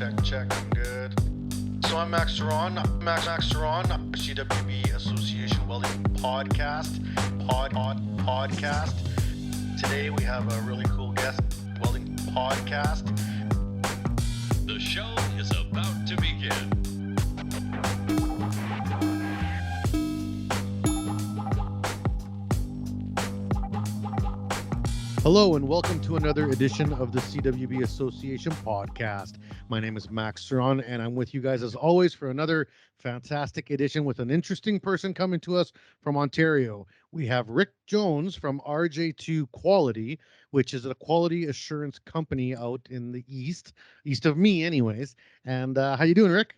check, I'm good. So I'm Max Ceron, CWB Association Welding podcast. Today we have a really cool guest, Welding podcast. The show is about to begin. Hello and welcome to another edition of the CWB Association podcast. My name is Max Ceron and I'm with you guys as always for another fantastic edition with an interesting person coming to us from Ontario. We have Rick Jones from RJ2 Quality, which is a quality assurance company out in the east of me anyways. And how you doing, Rick?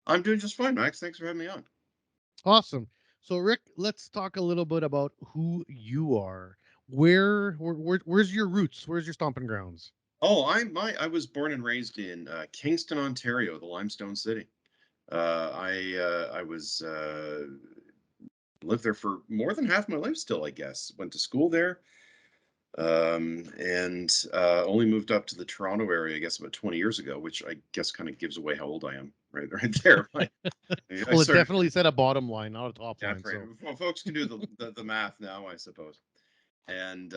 I'm doing just fine, Max. Thanks for having me on. Awesome. So Rick, let's talk a little bit about who you are. Where's your roots? Where's your stomping grounds? Oh, I was born and raised in Kingston, Ontario, the Limestone City. I was lived there for more than half my life still, I guess. Went to school there, and only moved up to the Toronto area, I guess, about 20 years ago, which I guess kind of gives away how old I am, right there. Well, it definitely said a bottom line, not a top line. Right. So. Well, folks can do the math now, I suppose. And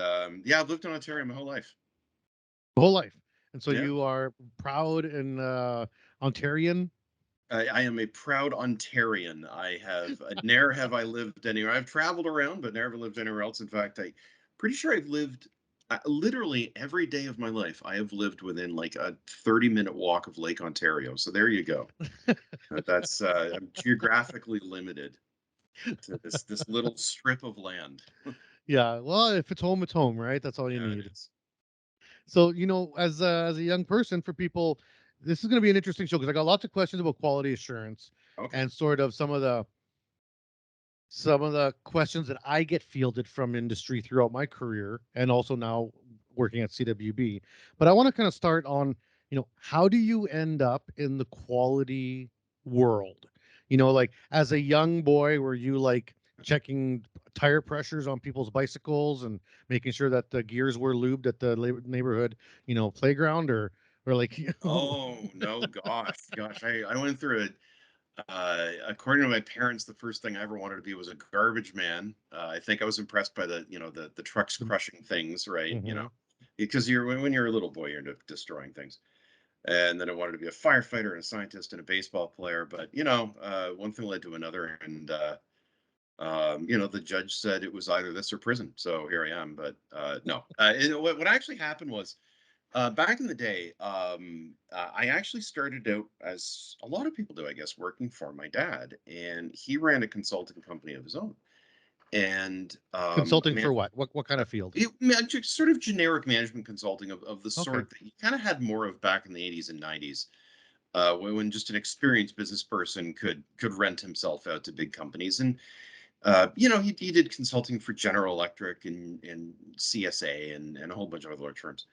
yeah, I've lived in Ontario my whole life. Whole life. And so Yeah. you are proud and Ontarian? I am a proud Ontarian. I have ne'er have I lived anywhere. I've traveled around, but never lived anywhere else. In fact, I'm pretty sure I've lived literally every day of my life. I have lived within like a 30-minute walk of Lake Ontario. So there you go. That's I'm geographically limited to this little strip of land. Yeah. Well, if it's home, right? That's all you Yeah, need. So, as a young person, for people, this is going to be an interesting show because I got lots of questions about quality assurance and sort of some of the questions that I get fielded from industry throughout my career and also now working at CWB. But I want to kind of start on, how do you end up in the quality world? Like as a young boy, were you like checking tire pressures on people's bicycles and making sure that the gears were lubed at the neighborhood, playground or like Oh no, gosh, I went through it. According to my parents, the first thing I ever wanted to be was a garbage man. I think I was impressed by the trucks crushing things, right? Mhm. Because when you're a little boy, you're into destroying things. And then I wanted to be a firefighter and a scientist and a baseball player. But one thing led to another, and the judge said it was either this or prison. So here I am. But no, what actually happened was. Back in the day, I actually started out as a lot of people do, I guess, working for my dad, and he ran a consulting company of his own. And Consulting for what? What kind of field? just sort of generic management consulting of the Okay. sort that he kind of had more of back in the 80s and 90s, when just an experienced business person could rent himself out to big companies. And he did consulting for General Electric and CSA and a whole bunch of other large firms.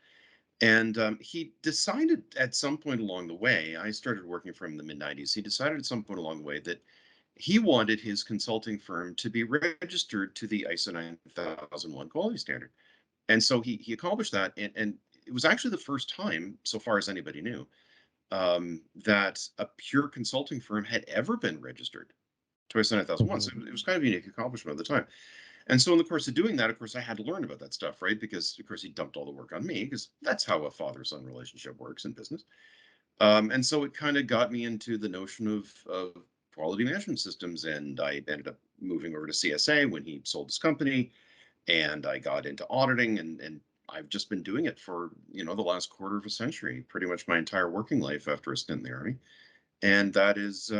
And he decided at some point along the way, I started working for him in the mid 90s. He decided at some point along the way that he wanted his consulting firm to be registered to the ISO 9001 quality standard. And so he accomplished that. And it was actually the first time, so far as anybody knew, that a pure consulting firm had ever been registered to ISO 9001. So it was kind of a unique accomplishment at the time. And so in the course of doing that, of course, I had to learn about that stuff, right? Because, of course, he dumped all the work on me because that's how a father-son relationship works in business. And so it kind of got me into the notion of quality management systems. And I ended up moving over to CSA when he sold his company. And I got into auditing. And I've just been doing it for, the last quarter of a century, pretty much my entire working life after a stint in the Army. And that is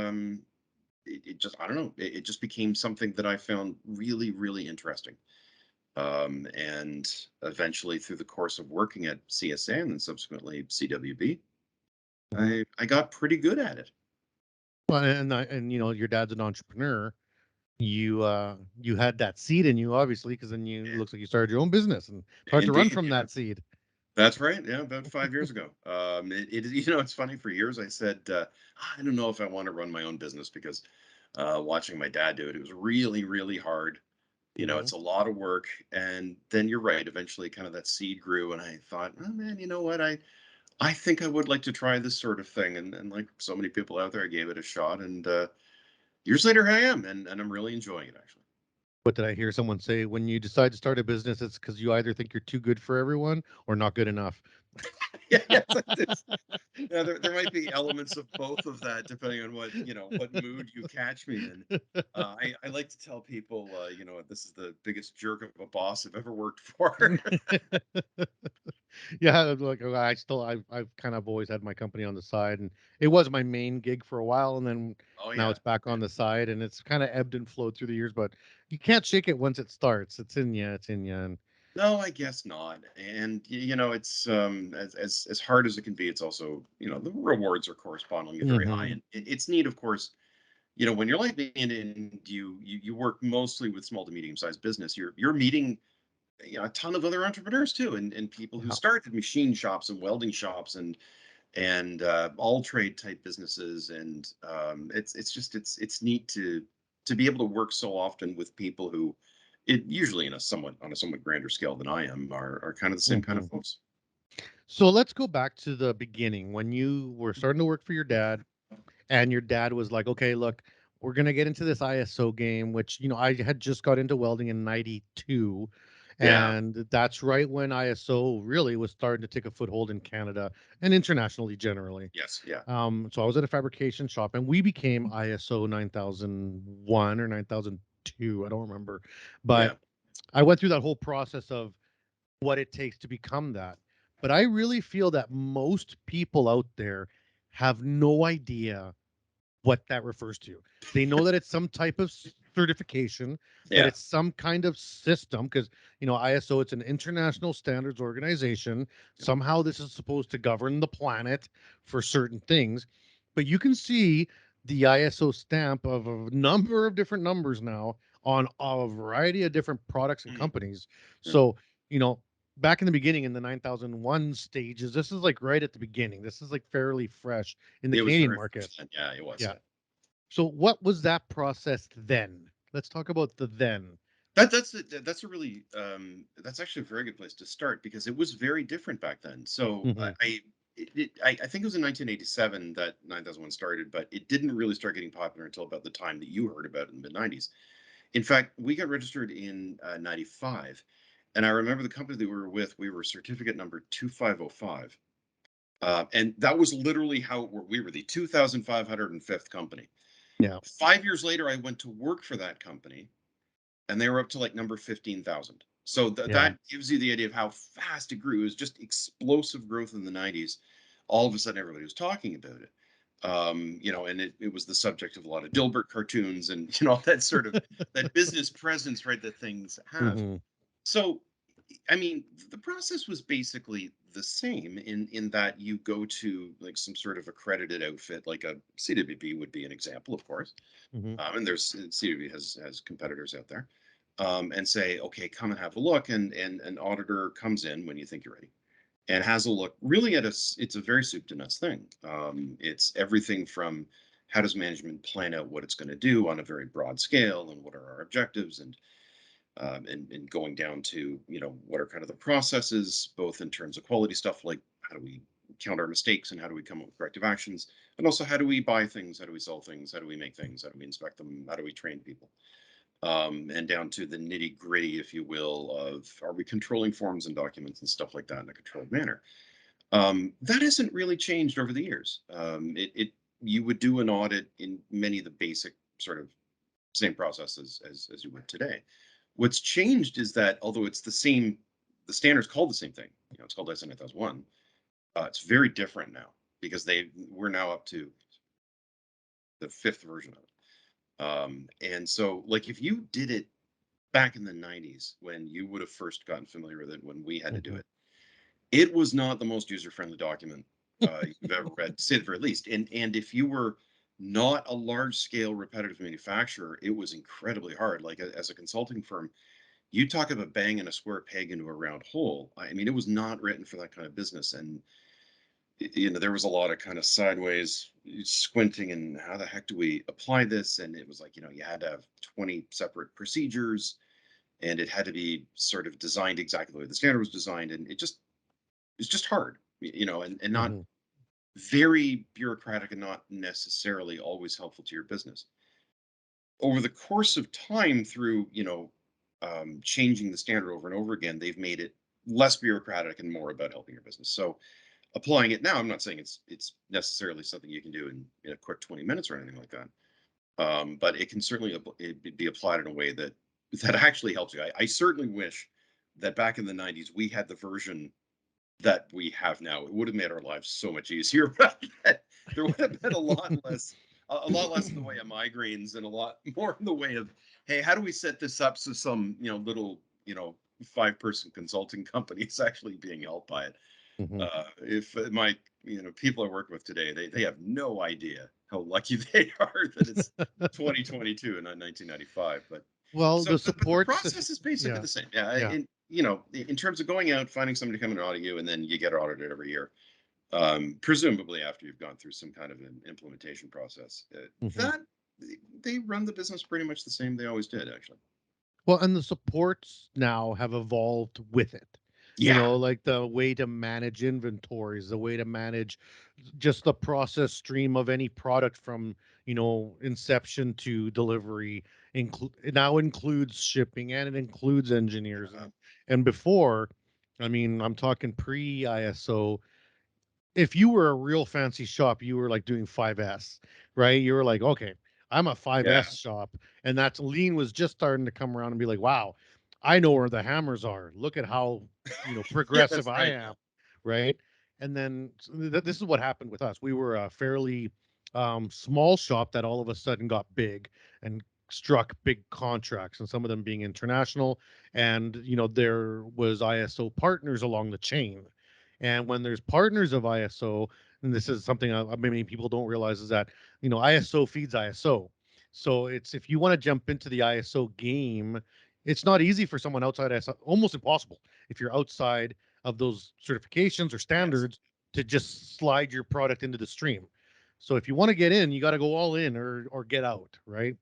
it just, I don't know, it just became something that I found really, really interesting. And eventually, through the course of working at CSA and then subsequently CWB, I got pretty good at it. Well, and your dad's an entrepreneur. You had that seed in you, obviously, because then it looks like you started your own business, and it's hard to run from that seed. That's right. Yeah, about 5 years ago. It's funny. For years, I said, I don't know if I want to run my own business because watching my dad do it, it was really, really hard. It's a lot of work. And then you're right. Eventually, kind of that seed grew, and I thought, oh man, you know what? I think I would like to try this sort of thing, and like so many people out there, I gave it a shot, and years later, I am, and I'm really enjoying it actually. What did I hear someone say? When you decide to start a business, it's because you either think you're too good for everyone or not good enough. Yeah, yeah, yeah, there might be elements of both of that depending on what what mood you catch me in. I like to tell people, this is the biggest jerk of a boss I've ever worked for. Yeah, like I've kind of always had my company on the side, and it was my main gig for a while, and then Oh now yeah, it's back on the side, and it's kind of ebbed and flowed through the years, but you can't shake it once it starts. It's in you, it's in you, and no, I guess not. And it's as hard as it can be, it's also the rewards are correspondingly very high, hmm and it's neat, of course. When you're like me and you work mostly with small to medium sized business, you're meeting a ton of other entrepreneurs too, and people who yeah. started machine shops and welding shops and all trade type businesses, and it's just it's neat to be able to work so often with people who it usually on a somewhat grander scale than I am are kind of the same kind hmm of folks. So let's go back to the beginning when you were starting to work for your dad. And your dad was like, "Okay, look, we're gonna get into this ISO game," which I had just got into welding in '92, Yeah. and that's right when ISO really was starting to take a foothold in Canada and internationally generally. Yes. Yeah. So I was at a fabrication shop, and we became ISO 9001 or 9002. I don't remember, Yeah. but I went through that whole process of what it takes to become that. But I really feel that most people out there have no idea what that refers to. They know that it's some type of certification, that Yeah. it's some kind of system because ISO, it's an international standards organization. Somehow this is supposed to govern the planet for certain things. But you can see the ISO stamp of a number of different numbers now on a variety of different products and Mhm. companies. Yeah. So, you know, back in the beginning in the 9001 stages, this is like right at the beginning. This is like fairly fresh in the It was Canadian very market. first then. Yeah, it was. Yeah. Yeah. So what was that process then? Let's talk about the then. That's a really that's actually a very good place to start because it was very different back then. So Mhm. I think it was in 1987 that 9001 started, but it didn't really start getting popular until about the time that you heard about it in the mid 90s. In fact, we got registered in 95, and I remember the company that we were with. We were certificate number 2505, and that was literally how we were the 2,505th company. Yeah. 5 years later, I went to work for that company and they were up to like number 15,000. So Yeah. that gives you the idea of how fast it grew. It was just explosive growth in the 90s. All of a sudden, everybody was talking about it. And it was the subject of a lot of Dilbert cartoons and that sort of that business presence, right? That things have. Mhm. So, I mean, the process was basically the same in that you go to like some sort of accredited outfit, like a CWB would be an example, of course, Mhm. and there's CWB has competitors out there, and say, okay, come and have a look, and an auditor comes in when you think you're ready, and has a look. Really, it's a very soup to nuts thing. It's everything from how does management plan out what it's going to do on a very broad scale, and what are our objectives, and going down to what are kind of the processes, both in terms of quality stuff like how do we count our mistakes and how do we come up with corrective actions, and also how do we buy things, how do we sell things, how do we make things, how do we inspect them, how do we train people, and down to the nitty gritty, if you will, of are we controlling forms and documents and stuff like that in a controlled manner. That hasn't really changed over the years. It you would do an audit in many of the basic sort of same processes as you would today. What's changed is that although it's the same, the standard's called the same thing. It's called ISO 9001. It's very different now because we're now up to the fifth version of it. And so, like, if you did it back in the 90s when you would have first gotten familiar with it, when we had to do Mhm. it, it was not the most user-friendly document you've ever read, to say the very least. And if you were not a large-scale repetitive manufacturer, it was incredibly hard. Like as a consulting firm, you talk about banging a square peg into a round hole. I mean, it was not written for that kind of business. And there was a lot of kind of sideways squinting and how the heck do we apply this? And it was like, you had to have 20 separate procedures and it had to be sort of designed exactly the way the standard was designed. And it's just hard. and not Mhm. very bureaucratic and not necessarily always helpful to your business. Over the course of time, through changing the standard over and over again, they've made it less bureaucratic and more about helping your business. So applying it now, I'm not saying it's necessarily something you can do in a quick 20 minutes or anything like that. But it can certainly be applied in a way that actually helps you. I certainly wish that back in the 90s we had the version that we have now. It would have made our lives so much easier. But there would have been a lot less in the way of migraines and a lot more in the way of, hey, how do we set this up so some little 5-person consulting company is actually being helped by it. Mhm. If my people I work with today, they have no idea how lucky they are that it's 2022 and not 1995. But Well, so, the but the supports, process is basically yeah, the same. Yeah, yeah. in terms of going out, finding somebody to come and audit you, and then you get audited every year, presumably after you've gone through some kind of an implementation process. Mhm. That they run the business pretty much the same they always did, actually. Well, and the supports now have evolved with it. Yeah. Like the way to manage inventories, the way to manage just the process stream of any product from, inception to delivery. It now includes shipping and it includes engineers. Yeah. And before, I mean, I'm talking pre ISO, if you were a real fancy shop, you were like doing 5S, right? You were like, okay, I'm a Yeah. 5S shop. And that's lean was just starting to come around and be like, wow, I know where the hammers are. Look at how, Yeah, progressive that's I right. am. Right. And then this is what happened with us. We were a fairly small shop that all of a sudden got big and struck big contracts, and some of them being international. And, there was ISO partners along the chain, and when there's partners of ISO, and this is something many people don't realize, is that ISO feeds ISO. So it's, if you want to jump into the ISO game, it's not easy for someone outside ISO, almost impossible if you're outside of those certifications or Yes. standards, to just slide your product into the stream. So if you want to get in, you got to go all in or get out, right?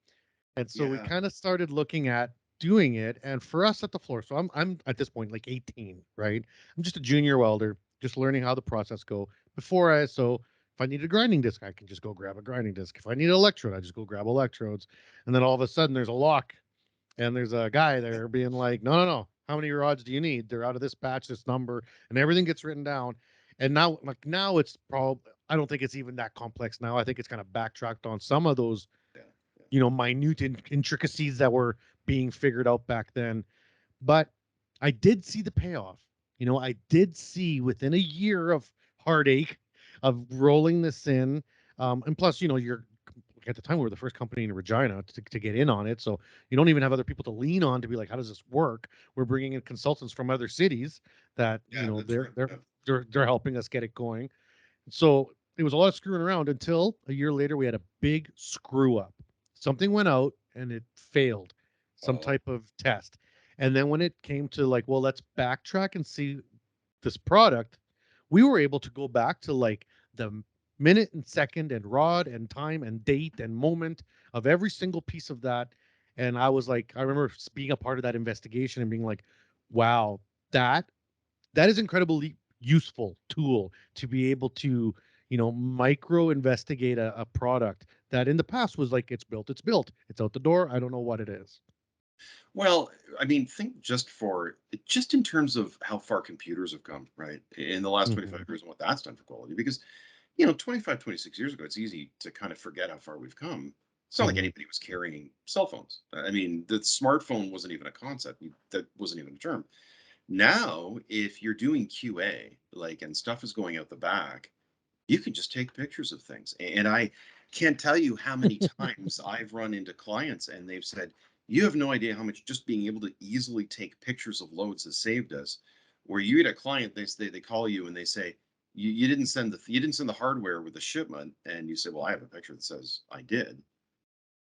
And so we Yeah. kind of started looking at doing it. And for us at the floor, so I'm at this point like 18, right? I'm just a junior welder, just learning how the process go. Before ISO, if I need a grinding disc, I can just go grab a grinding disc. If I need an electrode, I just go grab electrodes. And then all of a sudden there's a lock and there's a guy there being like, no, no, no. How many rods do you need? They're out of this batch, this number, and everything gets written down. And now it's probably, I don't think it's even that complex now. I think it's kind of backtracked on some of those Yeah. minute intricacies that were being figured out back then. But I did see the payoff. I did see within a year of heartache of rolling this in. And plus, you're at the time we were the first company in Regina to get in on it. So you don't even have other people to lean on to be like, how does this work? We're bringing in consultants from other cities that, Yeah, that's they're, right. they're, Yeah. they're helping us get it going. So it was a lot of screwing around until a year later we had a big screw up. Something went out and it failed, some Oh, type of test. And then when it came to like, well, let's backtrack and see this product, we were able to go back to like the minute and second and rod and time and date and moment of every single piece of that. And I was like, I remember being a part of that investigation and being like, wow, that that is incredibly useful tool to be able to micro investigate a product that in the past was like, it's out the door, I don't know what it is. well, I mean, think just in terms of how far computers have come, right, in the last Hmm. 25 years and what that's done for quality. Because 25, 26 years ago, it's easy to kind of forget how far we've come. It's not like Hmm. anybody was carrying cell phones. I mean, the smartphone wasn't even a concept. That wasn't even a term. Now, if you're doing QA, like, and stuff is going out the back, you can just take pictures of things. And I can't tell you how many times I've run into clients and they've said, you have no idea how much just being able to easily take pictures of loads has saved us. Where you get a client, they call you and they say, you didn't send the hardware with the shipment, and you say, well, I have a picture that says I did.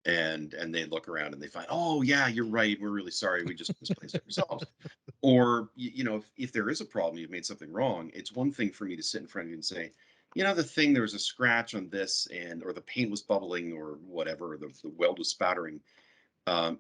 And they look around and they find, oh yeah, you're right, we're really sorry, we just misplaced it ourselves. Or if there is a problem, you've made something wrong, it's one thing for me to sit in front of you and say, the thing, there was a scratch on this, and or the paint was bubbling or whatever, or the weld was spattering.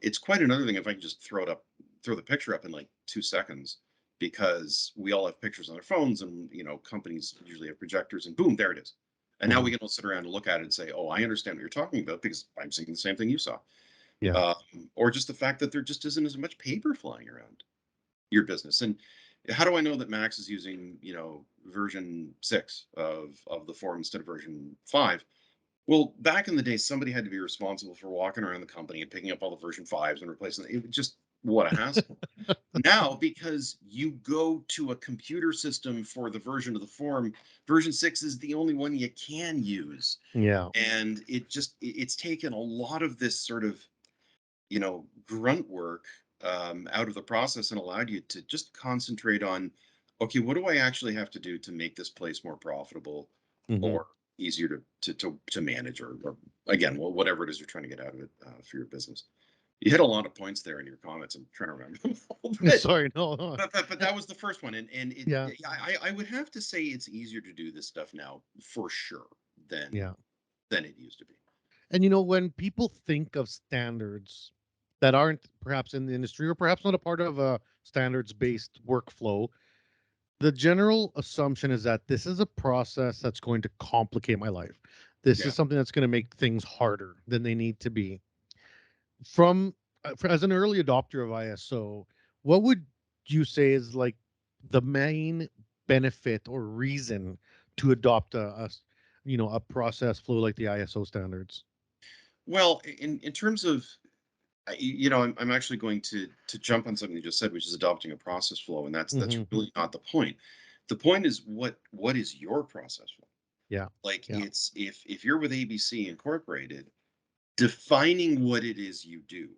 It's quite another thing if I can just throw the picture up in like 2 seconds because we all have pictures on our phones, and companies usually have projectors, and boom, there it is. And now we can all sit around and look at it and say, oh, I understand what you're talking about because I'm seeing the same thing you saw. Yeah. Or just the fact that there just isn't as much paper flying around your business. And how do I know that Max is using, version 6 of the form instead of version 5? Well, back in the day, somebody had to be responsible for walking around the company and picking up all the version 5s and replacing them. It was just what a hassle. Now, because you go to a computer system for the version of the form, version 6 is the only one you can use. Yeah. And it's taken a lot of this sort of, grunt work out of the process and allowed you to just concentrate on, okay, what do I actually have to do to make this place more profitable Hmm. or easier to manage, or again, well, whatever it is you're trying to get out of it for your business. You hit a lot of points there in your comments. I'm trying to remember them all, Sorry, no. but that was the first one, and Yeah. I would have to say it's easier to do this stuff now for sure Yeah. than it used to be. And when people think of standards that aren't perhaps in the industry or perhaps not a part of a standards based workflow, the general assumption is that this is a process that's going to complicate my life. This Yeah. is something that's going to make things harder than they need to be. From as an early adopter of ISO, what would you say is like the main benefit or reason to adopt a process flow like the ISO standards? Well, in terms of, I'm actually going to jump on something you just said, which is adopting a process flow, and that's Hmm. really not the point. The point is what is your process flow? Yeah. Like, Yeah. it's if you're with ABC Incorporated, defining what it is you do,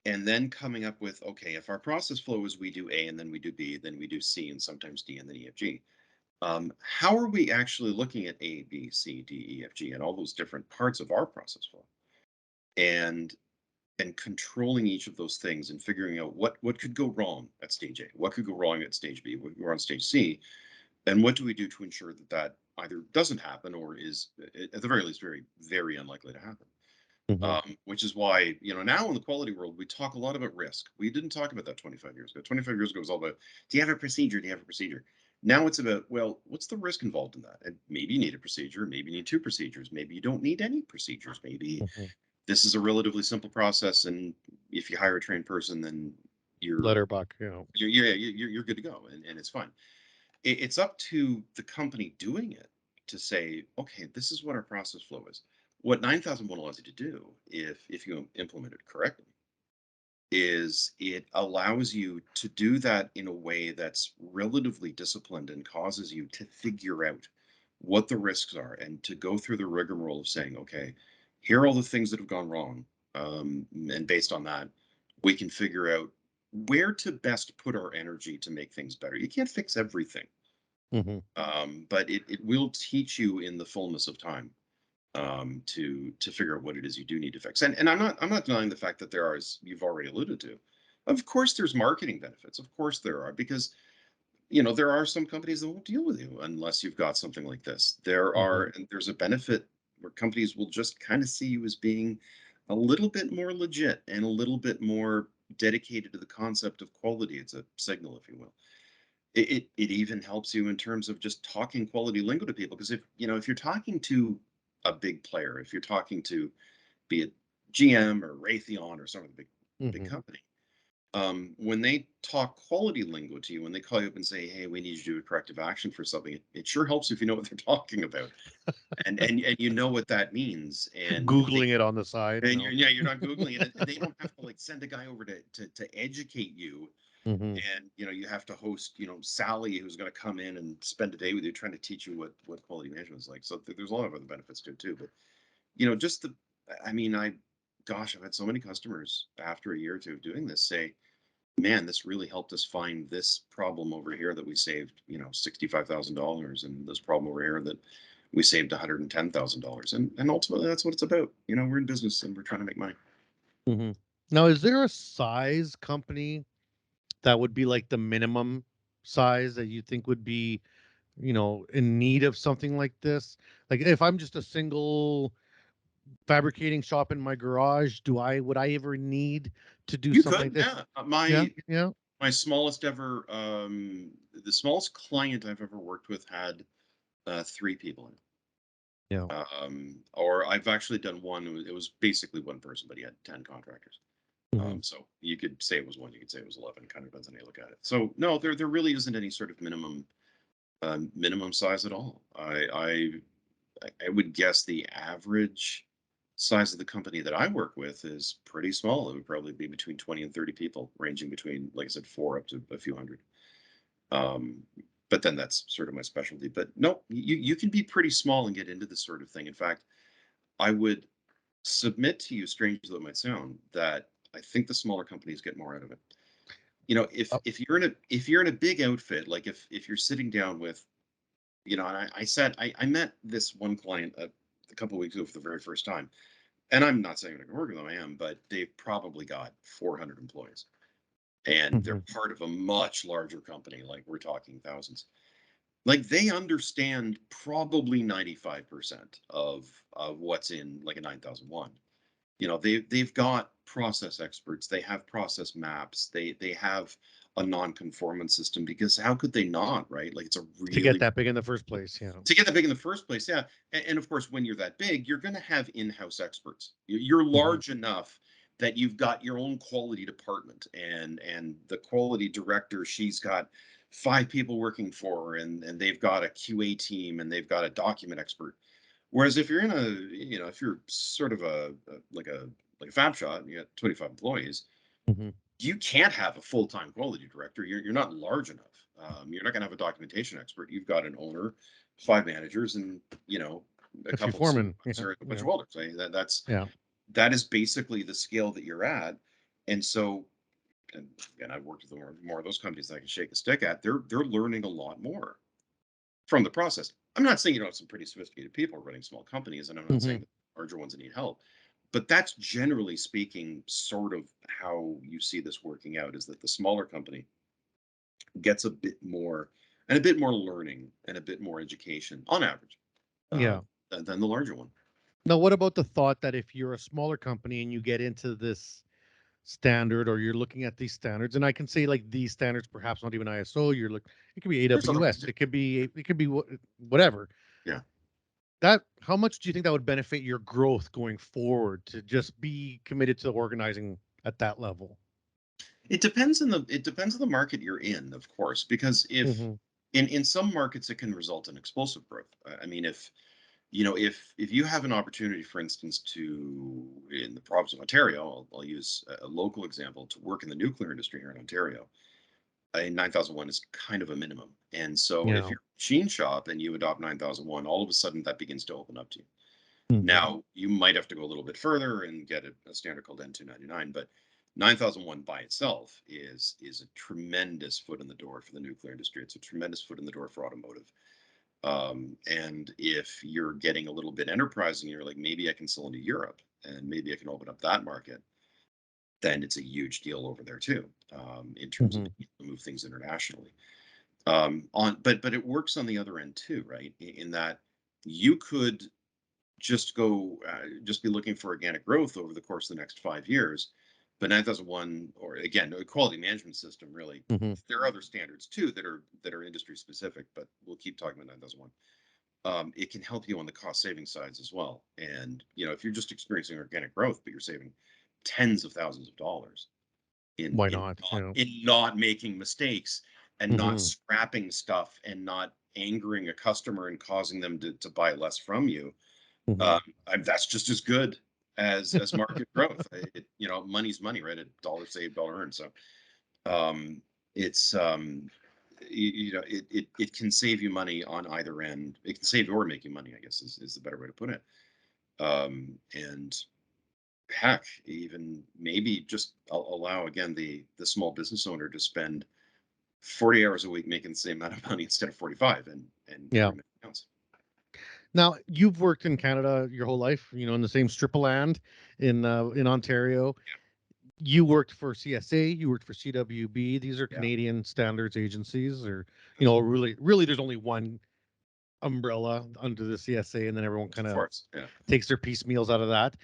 and then coming up with, okay, if our process flow is we do A and then we do B, then we do C and sometimes D and then EFG. How are we actually looking at A, B, C, D, E, F, G, and all those different parts of our process flow? And controlling each of those things and figuring out what could go wrong at stage A, what could go wrong at stage B, we're on stage C, and what do we do to ensure that either doesn't happen or is at the very least very, very unlikely to happen. Hmm. Which is why, now in the quality world, we talk a lot about risk. We didn't talk about that 25 years ago. 25 years ago, it was all about, do you have a procedure? Do you have a procedure? Now it's about, well, what's the risk involved in that? And maybe you need a procedure, maybe you need two procedures, maybe you don't need any procedures, maybe Hmm. this is a relatively simple process, and if you hire a trained person, then you're Letterbuck, you're good to go, and it's fine. It's up to the company doing it to say, okay, this is what our process flow is. What 9001 allows you to do, if you implement it correctly, is it allows you to do that in a way that's relatively disciplined and causes you to figure out what the risks are and to go through the rigmarole of saying, okay, here are all the things that have gone wrong. And based on that, we can figure out where to best put our energy to make things better. You can't fix everything, Hmm. but it will teach you in the fullness of time to figure out what it is you do need to fix. And I'm not denying the fact that there are, as you've already alluded to, of course there's marketing benefits. Of course there are, because there are some companies that won't deal with you unless you've got something like this. Hmm. And there's a benefit where companies will just kind of see you as being a little bit more legit and a little bit more dedicated to the concept of quality. It's a signal, if you will. It even helps you in terms of just talking quality lingo to people, because if you're talking to a big player, if you're talking to, be it GM or Raytheon or some of the big Hmm. company, when they talk quality lingo to you, when they call you up and say, hey, we need you to do a corrective action for something, it sure helps if you know what they're talking about, and you know what that means, and Googling it on the side. and you're not googling it, and they don't have to like send a guy over to educate you. Hmm. And you have to host Sally, who's going to come in and spend a day with you trying to teach you what quality management is like. So there's a lot of other benefits to it too, but just I mean, I've had so many customers after a year or two of doing this say, man, this really helped us find this problem over here that we saved $65,000, and this problem over here that we saved $110,000, and ultimately that's what it's about. We're in business and we're trying to make money. Hmm. Now, is there a size company that would be like the minimum size that you think would be, in need of something like this? Like if I'm just a single fabricating shop in my garage, would I ever need to do You something could, like this? yeah. Yeah, My yeah. My smallest ever, the smallest client I've ever worked with had 3 people in it. Yeah. Or I've actually done one. It was basically one person, but he had 10 contractors. Mhm. So you could say it was one, you could say it was 11. Kind of depends on how you look at it. So no, there really isn't any sort of minimum size at all. I would guess the average size of the company that I work with is pretty small. It would probably be between 20 and 30 people, ranging between, like I said, 4 up to a few hundred. Um, but then that's sort of my specialty. But no, you can be pretty small and get into this sort of thing. In fact, I would submit to you, strange as it might sound, that I think the smaller companies get more out of it. Oh, If you're in a big outfit, like if you're sitting down with, and I met this one client a couple of weeks ago for the very first time, and I'm not saying I can work with them, I am, but they've probably got 400 employees, and they're mhm. part of a much larger company, like we're talking thousands. Like they understand probably 95% of what's in like a 9001. They've got process experts, they have process maps, they have a non-conformance system, because how could they not, right? Like it's a To get really, that big in the first place, yeah. to get that big in the first place, yeah. And of course, when you're that big, you're going to have in-house experts. You're Mhm. large enough that you've got your own quality department, and the quality director, she's got 5 people working for her, and they've got a QA team, and they've got a document expert. Whereas if you're in if you're sort of like a fab shop and you got 25 employees, Mhm. you can't have a full-time quality director. You're not large enough. You're not going to have a documentation expert. You've got an owner, 5 managers, and a A few couple of foremen, yeah, supervisors, a bunch yeah, of welders. Right? yeah. That is basically the scale that you're at. And so, and again, I've worked with more of those companies that I can shake a stick at. They're learning a lot more from the process. I'm not saying you don't have some pretty sophisticated people running small companies, and I'm not saying Mhm. that larger ones that need help. But that's generally speaking sort of how you see this working out, is that the smaller company gets a bit more, and a bit more learning, and a bit more education on average, uh, Yeah. than the larger one. Now, what about the thought that if you're a smaller company and you get into this standard, or you're looking at these standards, and I can say like these standards, perhaps not even ISO, you're like, it could be There's other ones AWS, too. it could be whatever. Yeah. That, how much do you think that would benefit your growth going forward to just be committed to organizing at that level? It depends on the market you're in, of course, because if Hmm. in some markets it can result in explosive growth. I mean, if you have an opportunity, for instance, to in the province of Ontario, I'll use a local example, to work in the nuclear industry here in Ontario. A 9001 is kind of a minimum, and so if Yeah. you're a machine shop and you adopt 9001, all of a sudden that begins to open up to you. Hmm. Now, you might have to go a little bit further and get a standard called N299, but 9001 by itself is a tremendous foot in the door for the nuclear industry. It's a tremendous foot in the door for automotive. And if you're getting a little bit enterprising, you're like, maybe I can sell into Europe, and maybe I can open up that market, then it's a huge deal over there too, in terms of Hmm. being able to move things internationally. But it works on the other end too, right? In that you could just be looking for organic growth over the course of the next 5 years. But 9001, or again, a quality management system, really, Hmm. there are other standards too that are industry specific, but we'll keep talking about 9001. It can help you on the cost saving sides as well. And if you're just experiencing organic growth, but you're saving tens of thousands of dollars in Why in not? not, in not making mistakes, and not Hmm. scrapping stuff, and not angering a customer and causing them to buy less from you, Hmm. um, that's just as good as market growth. Money's money, right? A dollar saved, dollar earned. So it's it can save you money on either end. It can save you or make you money, I guess, is the better way to put it. And heck, even maybe just allow, again, the small business owner to spend 40 hours a week making the same amount of money instead of 45, and Yeah. every minute counts. Now, you've worked in Canada your whole life, in the same strip of land in Ontario. You worked for CSA, you worked for CWB. These are Yeah, Canadian standards agencies, or that's right. really, there's only one umbrella under the CSA, and then everyone kind Of of course, yeah. takes their piecemeals out of that.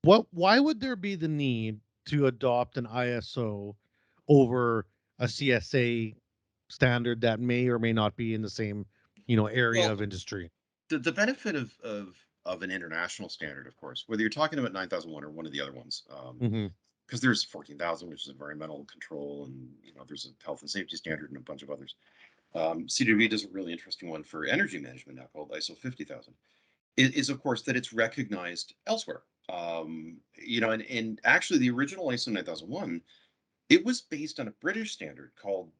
Why would there be the need to adopt an ISO over a CSA standard that may or may not be in the same, area Well, of industry. the benefit of an international standard, of course, whether you're talking about 9001 or one of the other ones, Hmm. because there's 14,000, which is environmental control, and there's a health and safety standard and a bunch of others. CWB does a really interesting one for energy management now called ISO 50,000. It is, of course, that it's recognized elsewhere. And actually the original ISO 9001, it was based on a British standard called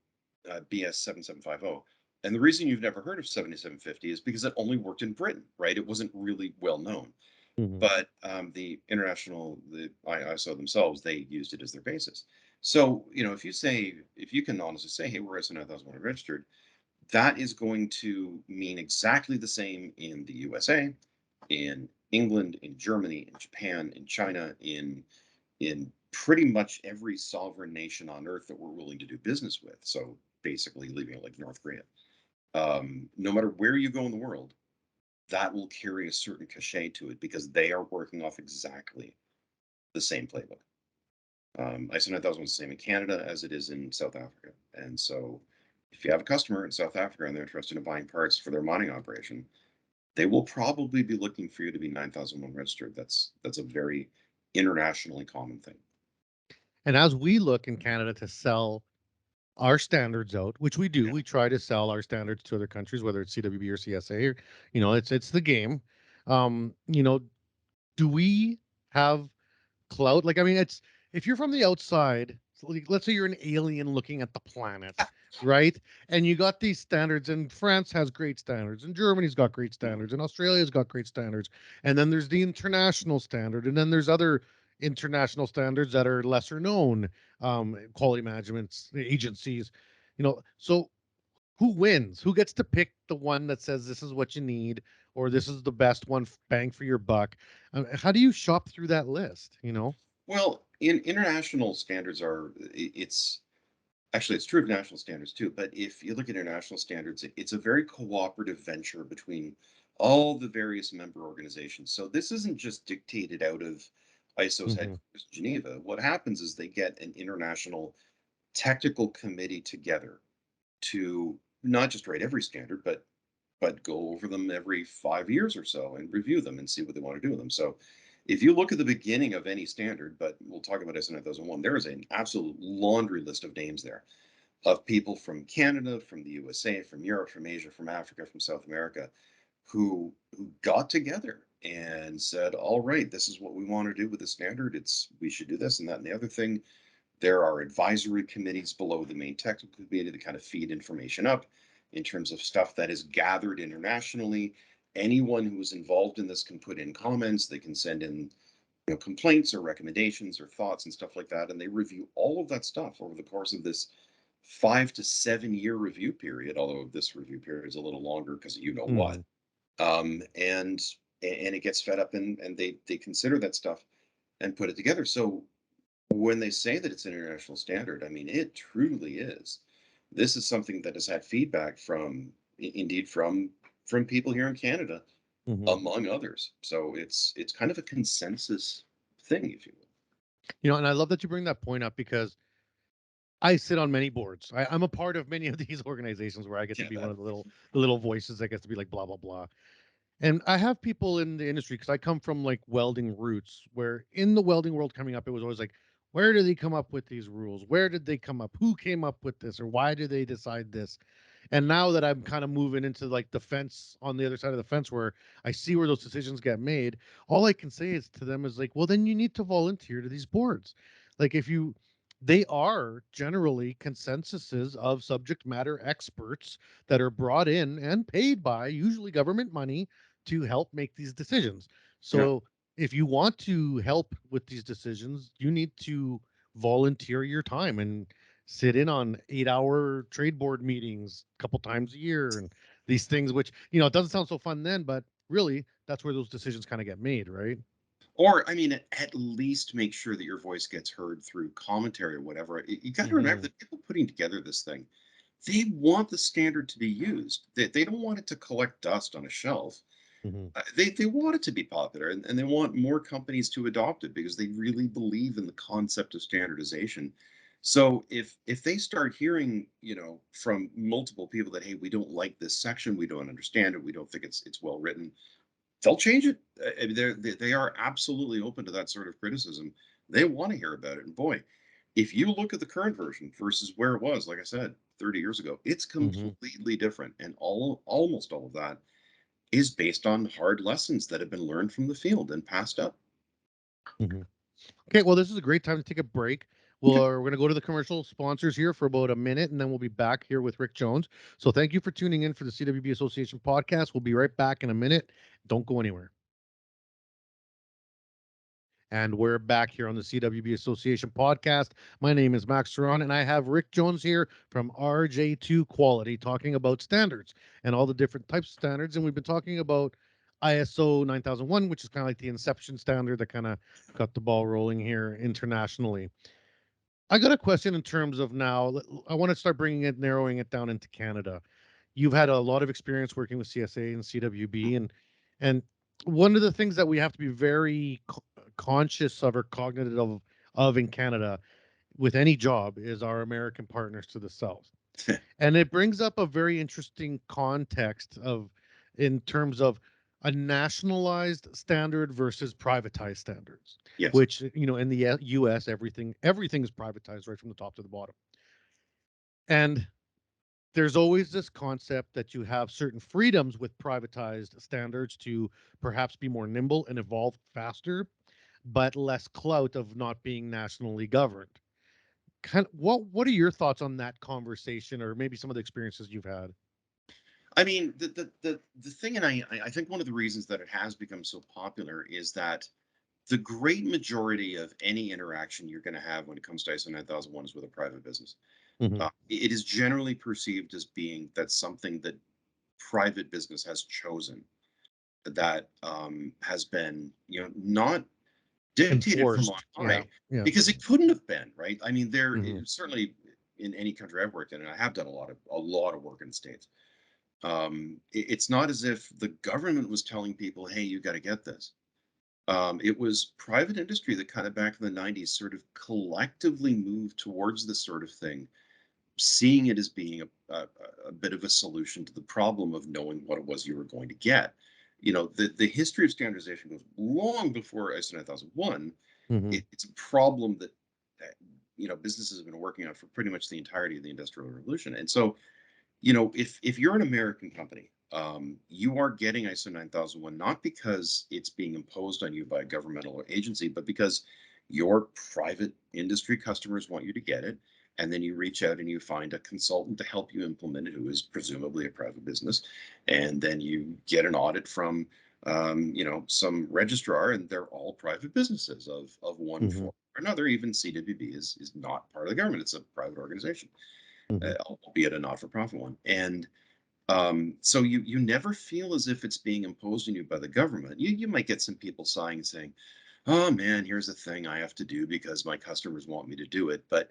BS 7750. And the reason you've never heard of 7750 is because it only worked in Britain, right? It wasn't really well known. Hmm. But the ISO themselves, they used it as their basis. So, if you can honestly say, hey, we're ISO 9001 registered, that is going to mean exactly the same in the USA, in England, in Germany, in Japan, in China, in pretty much every sovereign nation on earth that we're willing to do business with. So basically, leaving it like North Korea. No matter where you go in the world, that will carry a certain cachet to it because they are working off exactly the same playbook. ISO 9001 is the same in Canada as it is in South Africa. And so if you have a customer in South Africa and they're interested in buying parts for their mining operation, they will probably be looking for you to be 9001 registered. That's a very internationally common thing. And as we look in Canada to sell our standards out, which we do, Yeah. we try to sell our standards to other countries, whether it's CWB or CSA, or, it's the game. Um, you know, do we have clout? Like, I mean, it's if you're from the outside, so, like, let's say you're an alien looking at the planet, right? And you got these standards, and France has great standards, and Germany's got great standards, and Australia's got great standards, and then there's the international standard, and then there's other international standards that are lesser known, quality management agencies, So who wins? Who gets to pick the one that says this is what you need, or this is the best one, bang for your buck? How do you shop through that list? Well, in international standards it's actually, it's true of national standards too, but if you look at international standards, it's a very cooperative venture between all the various member organizations. So this isn't just dictated out of ISO's Hmm. headquarters in Geneva. What happens is they get an international technical committee together to not just write every standard, but go over them every 5 years or so and review them and see what they want to do with them. So if you look at the beginning of any standard, but we'll talk about ISO 9001, there is an absolute laundry list of names there of people from Canada, from the USA, from Europe, from Asia, from Africa, from South America, who got together and said, all right, this is what we want to do with the standard. We should do this and that and the other thing. There are advisory committees below the main technical committee that kind of feed information up in terms of stuff that is gathered internationally. Anyone who is involved in this can put in comments. They can send in complaints or recommendations or thoughts and stuff like that. And they review all of that stuff over the course of this 5 to 7 year review period, although this review period is a little longer because you know what. Hmm. And it gets fed up and they consider that stuff and put it together. So when they say that it's an international standard, I mean, it truly is. This is something that has had feedback indeed, from people here in Canada, Hmm. among others. So it's kind of a consensus thing, if you will. And I love that you bring that point up because I sit on many boards. I'm a part of many of these organizations where I get to Yeah, be one that. of the little voices that gets to be like blah blah blah. And I have people in the industry because I come from like welding roots, where in the welding world coming up, it was always like, where did they come up with these rules? Where did they come up? Who came up with this? Or why did they decide this? And now that I'm kind of moving into like the fence on the other side of the fence where I see where those decisions get made, all I can say is to them is like, well, then you need to volunteer to these boards. Like they are generally consensuses of subject matter experts that are brought in and paid by usually government money to help make these decisions. Yeah. So if you want to help with these decisions, you need to volunteer your time and sit in on 8-hour trade board meetings a couple times a year and these things, which, it doesn't sound so fun then, but really that's where those decisions kind of get made, right? Or, I mean, at least make sure that your voice gets heard through commentary or whatever. You got to remember Hmm. that people putting together this thing, they want the standard to be used. They don't want it to collect dust on a shelf. Hmm. They want it to be popular, and they want more companies to adopt it because they really believe in the concept of standardization. So if they start hearing, from multiple people that, hey, we don't like this section, we don't understand it, we don't think it's well written, they'll change it. I mean, they are absolutely open to that sort of criticism. They want to hear about it. And boy, if you look at the current version versus where it was, like I said, 30 years ago, it's Hmm. completely different. And almost all of that is based on hard lessons that have been learned from the field and passed up. Hmm. Okay, well, this is a great time to take a break. Okay. We're going to go to the commercial sponsors here for about a minute, and then we'll be back here with Rick Jones. So thank you for tuning in for the CWB Association podcast. We'll be right back in a minute. Don't go anywhere. And we're back here on the CWB Association podcast. My name is Max Ceron, and I have Rick Jones here from RJ2 Quality talking about standards and all the different types of standards. And we've been talking about ISO 9001, which is kind of like the inception standard that kind of got the ball rolling here internationally. I got a question in terms of now, I want to start narrowing it down into Canada. You've had a lot of experience working with CSA and CWB, and one of the things that we have to be very conscious of or cognitive of in Canada with any job is our American partners to the south. And it brings up a very interesting context of in terms of a nationalized standard versus privatized standards, Yes. which in the US everything is privatized right from the top to the bottom. And there's always this concept that you have certain freedoms with privatized standards to perhaps be more nimble and evolve faster, but less clout of not being nationally governed. Kind of, what are your thoughts on that conversation, or maybe some of the experiences you've had? I mean, the thing, and I think one of the reasons that it has become so popular is that the great majority of any interaction you're going to have when it comes to ISO 9001 is with a private business. Hmm. It is generally perceived as being that something that private business has chosen, that has been, not dictated from on Enforced, yeah, high, yeah. because it couldn't have been, right? I mean, Hmm. certainly in any country I've worked in, and I have done a lot of work in the States. It's not as if the government was telling people, "Hey, you got to get this." It was private industry that kind of back in the 90s sort of collectively moved towards this sort of thing, seeing it as being a bit of a solution to the problem of knowing what it was you were going to get. The history of standardization goes long before ISO 9001. Hmm. It's a problem that businesses have been working on for pretty much the entirety of the Industrial Revolution. And so, if you're an American company, you are getting ISO 9001 not because it's being imposed on you by a governmental agency, but because your private industry customers want you to get it. And then you reach out and you find a consultant to help you implement it, who is presumably a private business. And then you get an audit from, some registrar, and they're all private businesses of one Hmm. form or another. Even CWB is not part of the government; it's a private organization, Hmm. albeit a not-for-profit one. And so you never feel as if it's being imposed on you by the government. You might get some people sighing and saying, "Oh man, here's a thing I have to do because my customers want me to do it." But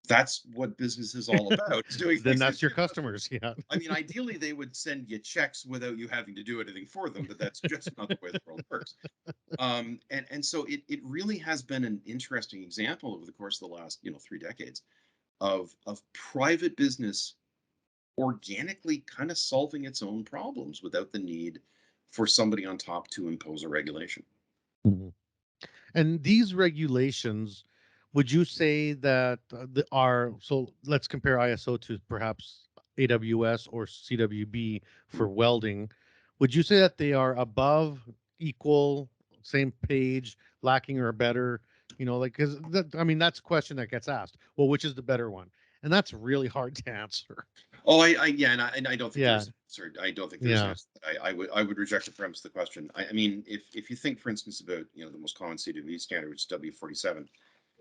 that's what business is all about. It's doing Then things that's that your your customers. customers, yeah. I mean, ideally, they would send you checks without you having to do anything for them, but that's just not the way the world works. And so it really has been an interesting example over the course of the last 3 decades of private business organically kind of solving its own problems without the need for somebody on top to impose a regulation. Mhm. And these regulations, would you say that so let's compare ISO to perhaps AWS or CWB Mm. for welding. Would you say that they are above, equal, same page, lacking or better? Like, because I mean, that's a question that gets asked. Well, which is the better one? And that's really hard to answer. Oh, yeah, and I don't think Yeah, there's an answer. I don't think there's an yeah. answer. I would reject the premise of the question. I mean, if you think, for instance, about the most common CWB standard, which is W47.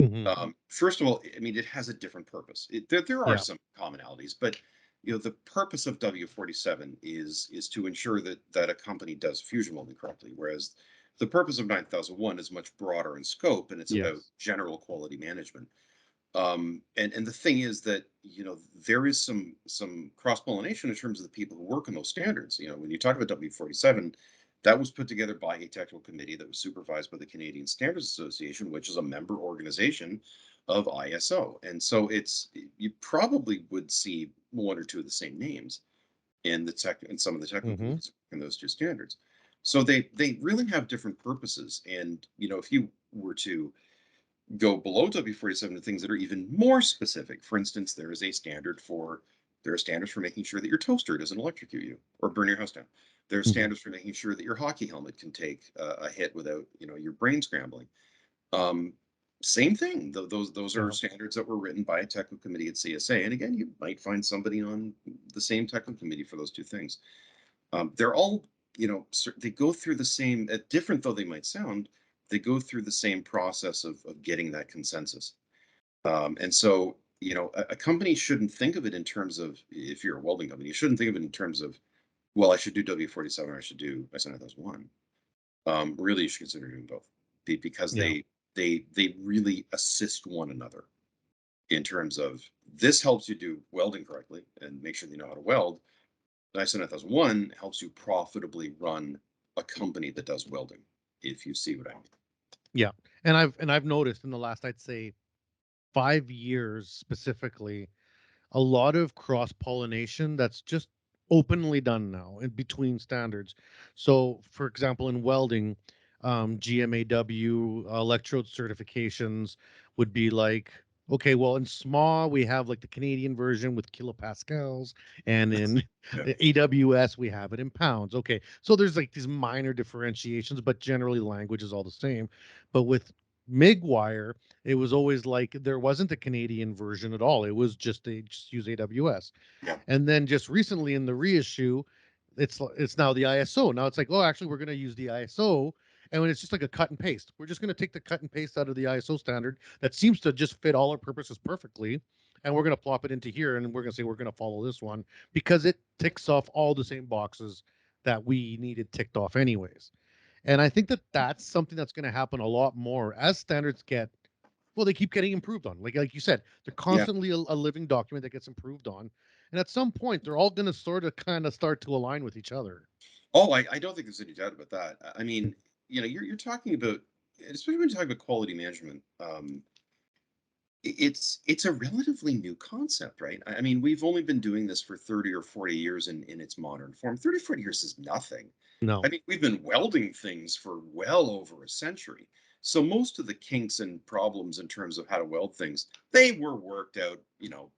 Hmm. First of all, I mean, it has a different purpose. There are Yeah. some commonalities, but the purpose of W47 is to ensure that a company does fusion welding correctly, whereas the purpose of 9001 is much broader in scope, and it's about Yes. general quality management. And the thing is that there is some cross pollination in terms of the people who work on those standards. When you talk about W47, that was put together by a technical committee that was supervised by the Canadian Standards Association, which is a member organization of ISO. And so you probably would see one or two of the same names in some of the technical Hmm. in those two standards. So they really have different purposes. And if you were to go below W47 to things that are even more specific, for instance, there are standards for making sure that your toaster doesn't electrocute you or burn your house down. There are Yeah. standards for making sure that your hockey helmet can take a hit without your brain scrambling. Um, Same thing. Those are Yeah. standards that were written by a technical committee at CSA. And again, you might find somebody on the same technical committee for those two things. They're all, they go through the same, different though they might sound, they go through the same process of getting that consensus. And so, a company shouldn't think of it in terms of, if you're a welding company, you shouldn't think of it in terms of, well, I should do W47 or I should do ISO 9001. Really, you should consider doing both because Yeah. they really assist one another in terms of this helps you do welding correctly and make sure you know how to weld. ISO 9001 helps you profitably run a company that does welding, if you see what I mean. Yeah. And I've noticed in the last, I'd say, 5 years specifically, a lot of cross pollination that's just openly done now in between standards. So, for example, in welding, GMAW electrode certifications would be like, okay, well, in SMA, we have like the Canadian version with kilopascals, and in Yeah. AWS, we have it in pounds. Okay, so there's like these minor differentiations, but generally language is all the same. But with MIG wire, it was always like there wasn't a Canadian version at all. It was just they just use AWS. Yeah. And then just recently in the reissue, it's now the ISO. Now it's like, oh, actually, we're going to use the ISO, and when it's just like a cut and paste. We're just going to take the cut and paste out of the ISO standard that seems to just fit all our purposes perfectly, and we're going to plop it into here, and we're going to say we're going to follow this one because it ticks off all the same boxes that we needed ticked off anyways. And I think that that's something that's going to happen a lot more as standards get, well, they keep getting improved on. Like you said, they're Yeah. constantly a living document that gets improved on. And at some point, they're all going to sort of kind of start to align with each other. Oh, I don't think there's any doubt about that. I mean, you're talking about, especially when you talk about quality management. It's a relatively new concept, right? I mean, we've only been doing this for 30 or 40 years in its modern form. 30, 40 years is nothing. I No. mean, we've been welding things for well over a century. So most of the kinks and problems in terms of how to weld things, they were worked out,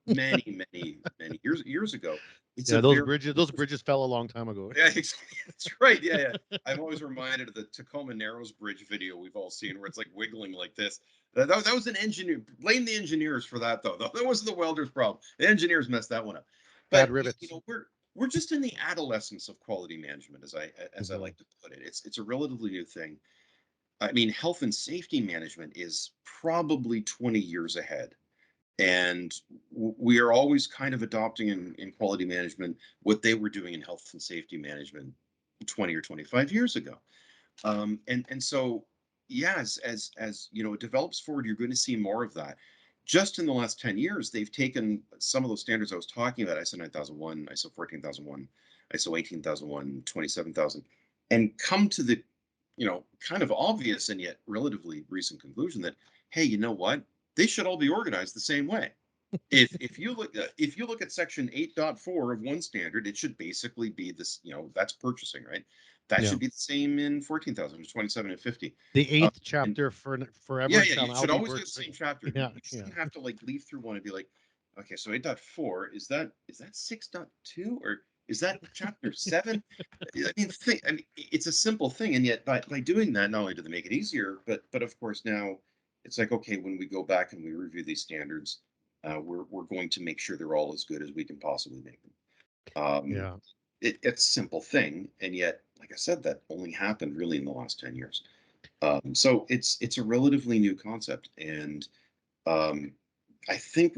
many, many, many years ago. It's a Yeah, very those bridges fell a long time ago. yeah, exactly. That's right. Yeah, yeah. I'm always reminded of the Tacoma Narrows Bridge video we've all seen where it's like wiggling like this. That was an engineer. Blame the engineers for that, though. That wasn't the welder's problem. The engineers messed that one up. Bad But rivets. we're just in the adolescence of quality management, as I Hmm. like to put it. It's a relatively new thing. I mean, health and safety management is probably 20 years ahead. And we are always kind of adopting in quality management what they were doing in health and safety management 20 or 25 years ago. And so, yeah, as it develops forward, you're going to see more of that. Just in the last 10 years, they've taken some of those standards I was talking about, ISO 9001, ISO 14001, ISO 18001, 27000, and come to the, kind of obvious and yet relatively recent conclusion that, hey, you know what? They should all be organized the same way. If you look at section 8.4 of one standard, it should basically be this, that's purchasing, right? That Yeah. should be the same in 14,000, 27 and 50. The Uh, eighth and chapter yeah, forever yeah, shall you now should be always do the same purchasing. chapter. Yeah. You Yeah. shouldn't have to like leaf through one and be like, okay, so 8.4, is that 6.2 or is that chapter 7? I mean, it's a simple thing, and yet by doing that, not only do they make it easier, but of course now it's like, okay, when we go back and we review these standards, we're going to make sure they're all as good as we can possibly make them. Um, Yeah. it's a simple thing, and yet, like I said, that only happened really in the last 10 years. So it's a relatively new concept, and um, I think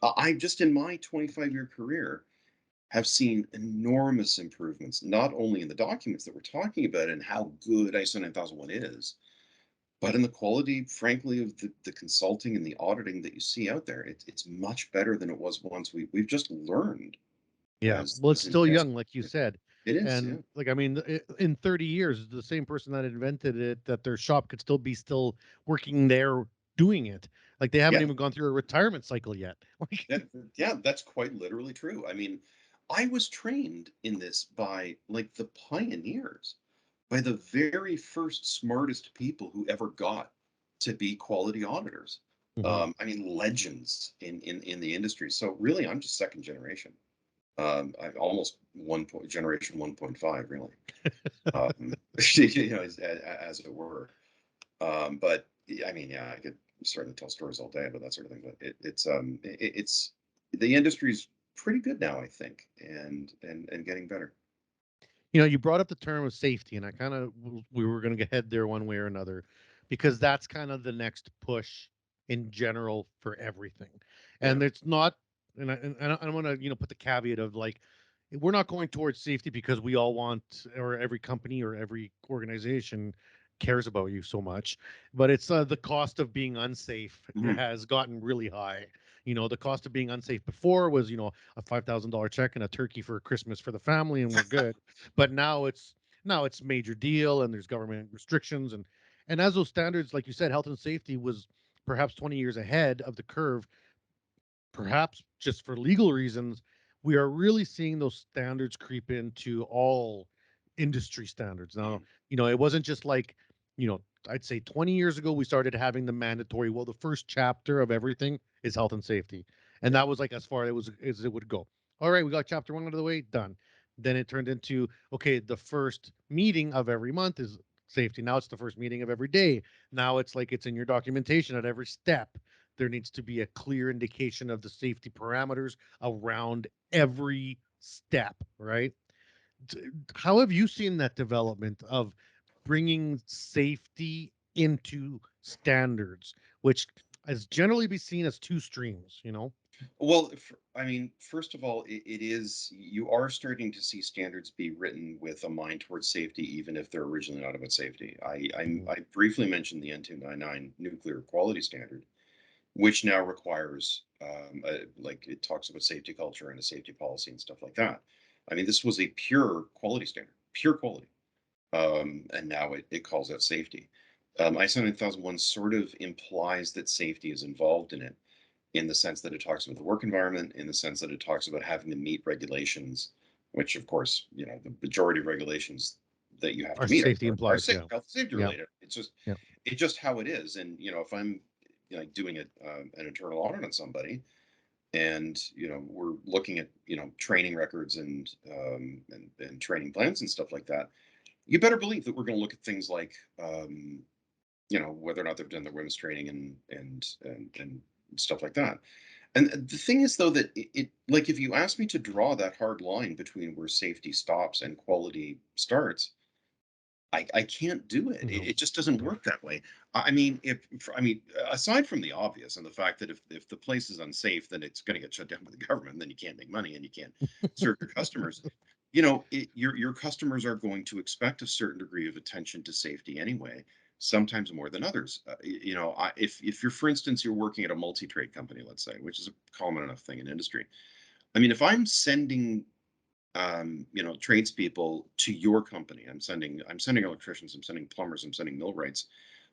I just in my 25-year career have seen enormous improvements, not only in the documents that we're talking about and how good ISO 9001 is, but in the quality, frankly, of the consulting and the auditing that you see out there. It's much better than it was once. We've just learned Yeah. as Well, it's as still as young, like you said. it is, yeah. And like, I mean, in 30 years, the same person that invented it, that their shop could still be still working there doing it. Like they haven't Yeah. even gone through a retirement cycle yet. Like, Yeah, that's quite literally true. I mean, I was trained in this by like the pioneers, by the very first smartest people who ever got to be quality auditors. mhm. I mean, legends in the industry. So really, I'm just second generation. I'm almost generation 1.5, really. As it were. But I mean, yeah, I could certainly tell stories all day about that sort of thing. But it's the industry's pretty good now, I think, and getting better. You brought up the term of safety, and I kind of we were going to head there one way or another, because that's kind of the next push in general for everything. Yeah. And it's not, and I want to put the caveat of like, we're not going towards safety because we all want, or every company or every organization cares about you so much, but it's the cost of being unsafe Mhm. has gotten really high. The cost of being unsafe before was a $5,000 check and a turkey for Christmas for the family, and we're good. But now it's major deal, and there's government restrictions, and as those standards, like you said, health and safety was perhaps 20 years ahead of the curve, perhaps just for legal reasons. We are really seeing those standards creep into all industry standards now. Mhm. It wasn't just like, you know I'd say 20 years ago we started having the mandatory, well, the first chapter of everything is health and safety, and Yeah. that was like as far as it would go. All right, we got chapter 1 out of the way, done. Then it turned into, okay, the first meeting of every month is safety. Now it's the first meeting of every day. Now it's like it's in your documentation at every step. There needs to be a clear indication of the safety parameters around every step, right? How have you seen that development of bringing safety into standards, which is generally be seen as two streams? Well, I mean, first of all, it is you are starting to see standards be written with a mind towards safety, even if they're originally not about safety. Mhm. I briefly mentioned the N299 nuclear quality standard, which now requires like it talks about safety culture and a safety policy and stuff like that. I mean, this was a pure quality standard, pure quality, and now it calls out safety. ISO 9001 sort of implies that safety is involved in the sense that it talks about the work environment, in the sense that it talks about having to meet regulations, which of course, the majority of regulations that you have Our to meet safety are implied, safe, yeah. health safety Yeah. related. Yeah. It's just how it is. And if I'm doing an internal audit on somebody, and we're looking at training records and training plans and stuff like that, you better believe that we're going to look at things like whether or not they've done their women's training and stuff like that. And the thing is, though, that like if you ask me to draw that hard line between where safety stops and quality starts, I can't do it. No. It just doesn't No. work that way. I mean, aside from the obvious and the fact that if the place is unsafe, then it's going to get shut down by the government, then you can't make money and you can't serve your customers. Your customers are going to expect a certain degree of attention to safety anyway, sometimes more than others. If you're, for instance, you're working at a multi-trade company, let's say, which is a common enough thing in industry. I mean, if I'm sending tradespeople to your company, I'm sending electricians, I'm sending plumbers, I'm sending millwrights.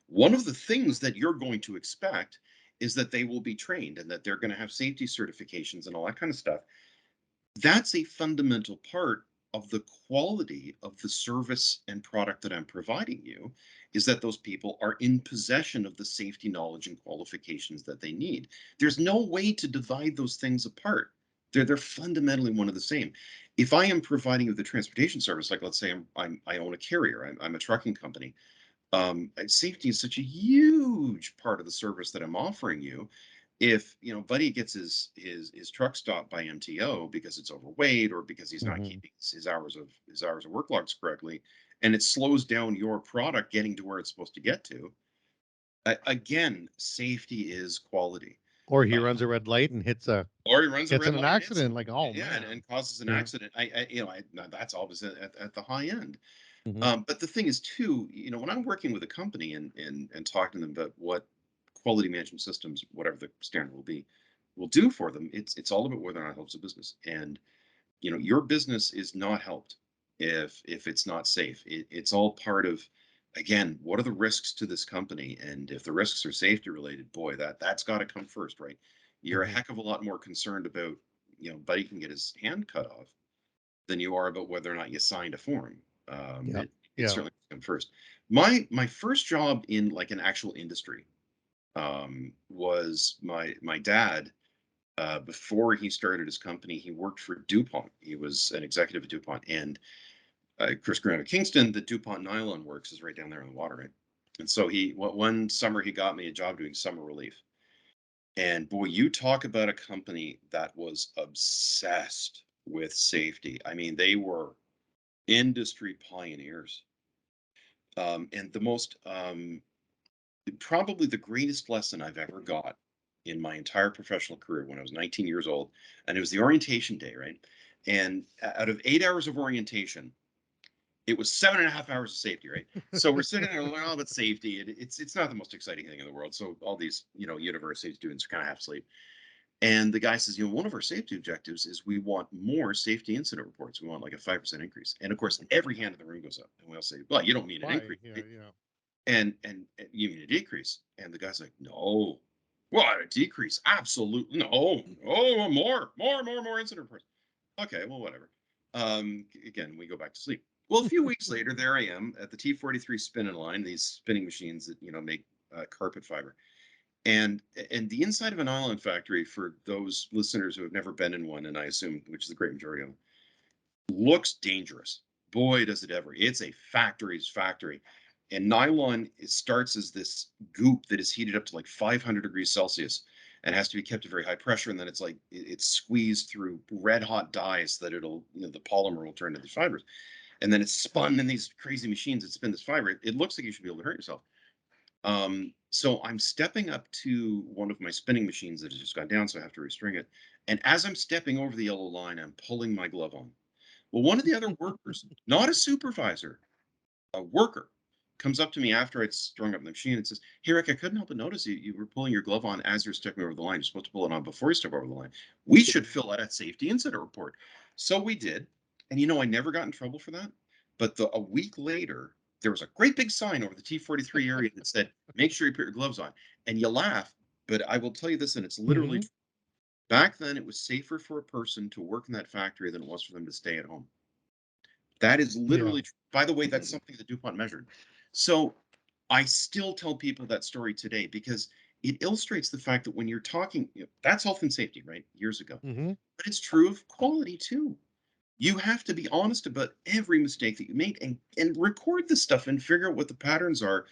One of the things that you're going to expect is that they will be trained and that they're going to have safety certifications and all that kind of stuff. That's a fundamental part of the quality of the service and product that I'm providing you, is that those people are in possession of the safety knowledge and qualifications that they need. There's no way to divide those things apart. They're fundamentally one of the same. If I am providing you the transportation service, like let's say I own a carrier, I'm a trucking company, safety is such a huge part of the service that I'm offering you. If Buddy gets his truck stopped by MTO because it's overweight or because he's not Mhm. keeping his hours of work logs correctly, and it slows down your product getting to where it's supposed to get to, again, safety is quality. Or he Uh, runs a red light and or he runs a gets red in an light and hits accident, him, like, oh yeah, and man. causes an Yeah. accident. Now that's obviously at the high end. Mhm. But the thing is, too, when I'm working with a company and talking to them about what quality management systems, whatever the standard will do for them, it's all about whether or not it helps the business. And your business is not helped if it's not safe. It's all part of again, what are the risks to this company? And if the risks are safety related, boy, that's got to come first, right? You're a Mhm. heck of a lot more concerned about, Buddy can get his hand cut off than you are about whether or not you signed a form. Yeah. It Yeah. certainly comes first. My first job in like an actual industry was my dad. Before he started his company, he worked for DuPont. He was an executive at DuPont, and Chris Grant of Kingston, the DuPont Nylon Works is right down there on the water, right? And so one summer he got me a job doing summer relief. And boy, you talk about a company that was obsessed with safety. I mean, they were industry pioneers. And the most, probably the greatest lesson I've ever got in my entire professional career when I was 19 years old, and it was the orientation day, right? And out of 8 hours of orientation, it was 7.5 hours of safety, right? So we're sitting there learning all about safety. It's not the most exciting thing in the world. So all these, university students are kind of half asleep. And the guy says, one of our safety objectives is we want more safety incident reports. We want like a 5% increase. And of course, every hand in the room goes up. And we all say, well, you don't mean an Why? increase. Yeah. Yeah. And you mean a decrease? And the guy's like, no. What, a decrease? Absolutely no. Oh, more incident reports. Okay, well, whatever. Again, we go back to sleep. Well, a few weeks later, there I am at the T43 spinning line, these spinning machines that make carpet fiber, and the inside of a nylon factory, for those listeners who have never been in one, and I assume which is the great majority of them, looks dangerous. Boy, does it ever! It's a factory's factory, and nylon, it starts as this goop that is heated up to like 500 degrees Celsius and has to be kept at very high pressure, and then it's like it's squeezed through red hot dyes that it'll the polymer will turn into these fibers, and then it's spun in these crazy machines that spin this fiber. It looks like you should be able to hurt yourself. So I'm stepping up to one of my spinning machines that has just gone down, so I have to restring it. And as I'm stepping over the yellow line, I'm pulling my glove on. Well, one of the other workers, not a supervisor, a worker, comes up to me after I'd strung up the machine and says, "Hey, Rick, I couldn't help but notice you were pulling your glove on as you're stepping over the line. You're supposed to pull it on before you step over the line. We should fill out a safety incident report." So we did. And I never got in trouble for that. But a week later, there was a great big sign over the T43 area that said, "Make sure you put your gloves on." And you laugh, but I will tell you this, and it's literally Hmm. true. Back then, it was safer for a person to work in that factory than it was for them to stay at home. That is Yeah. literally true. By the way, that's something that DuPont measured. So I still tell people that story today because it illustrates the fact that when you're talking, that's health and safety, right? Years ago. Hmm. But it's true of quality too. You have to be honest about every mistake that you made and record this stuff and figure out what the patterns are.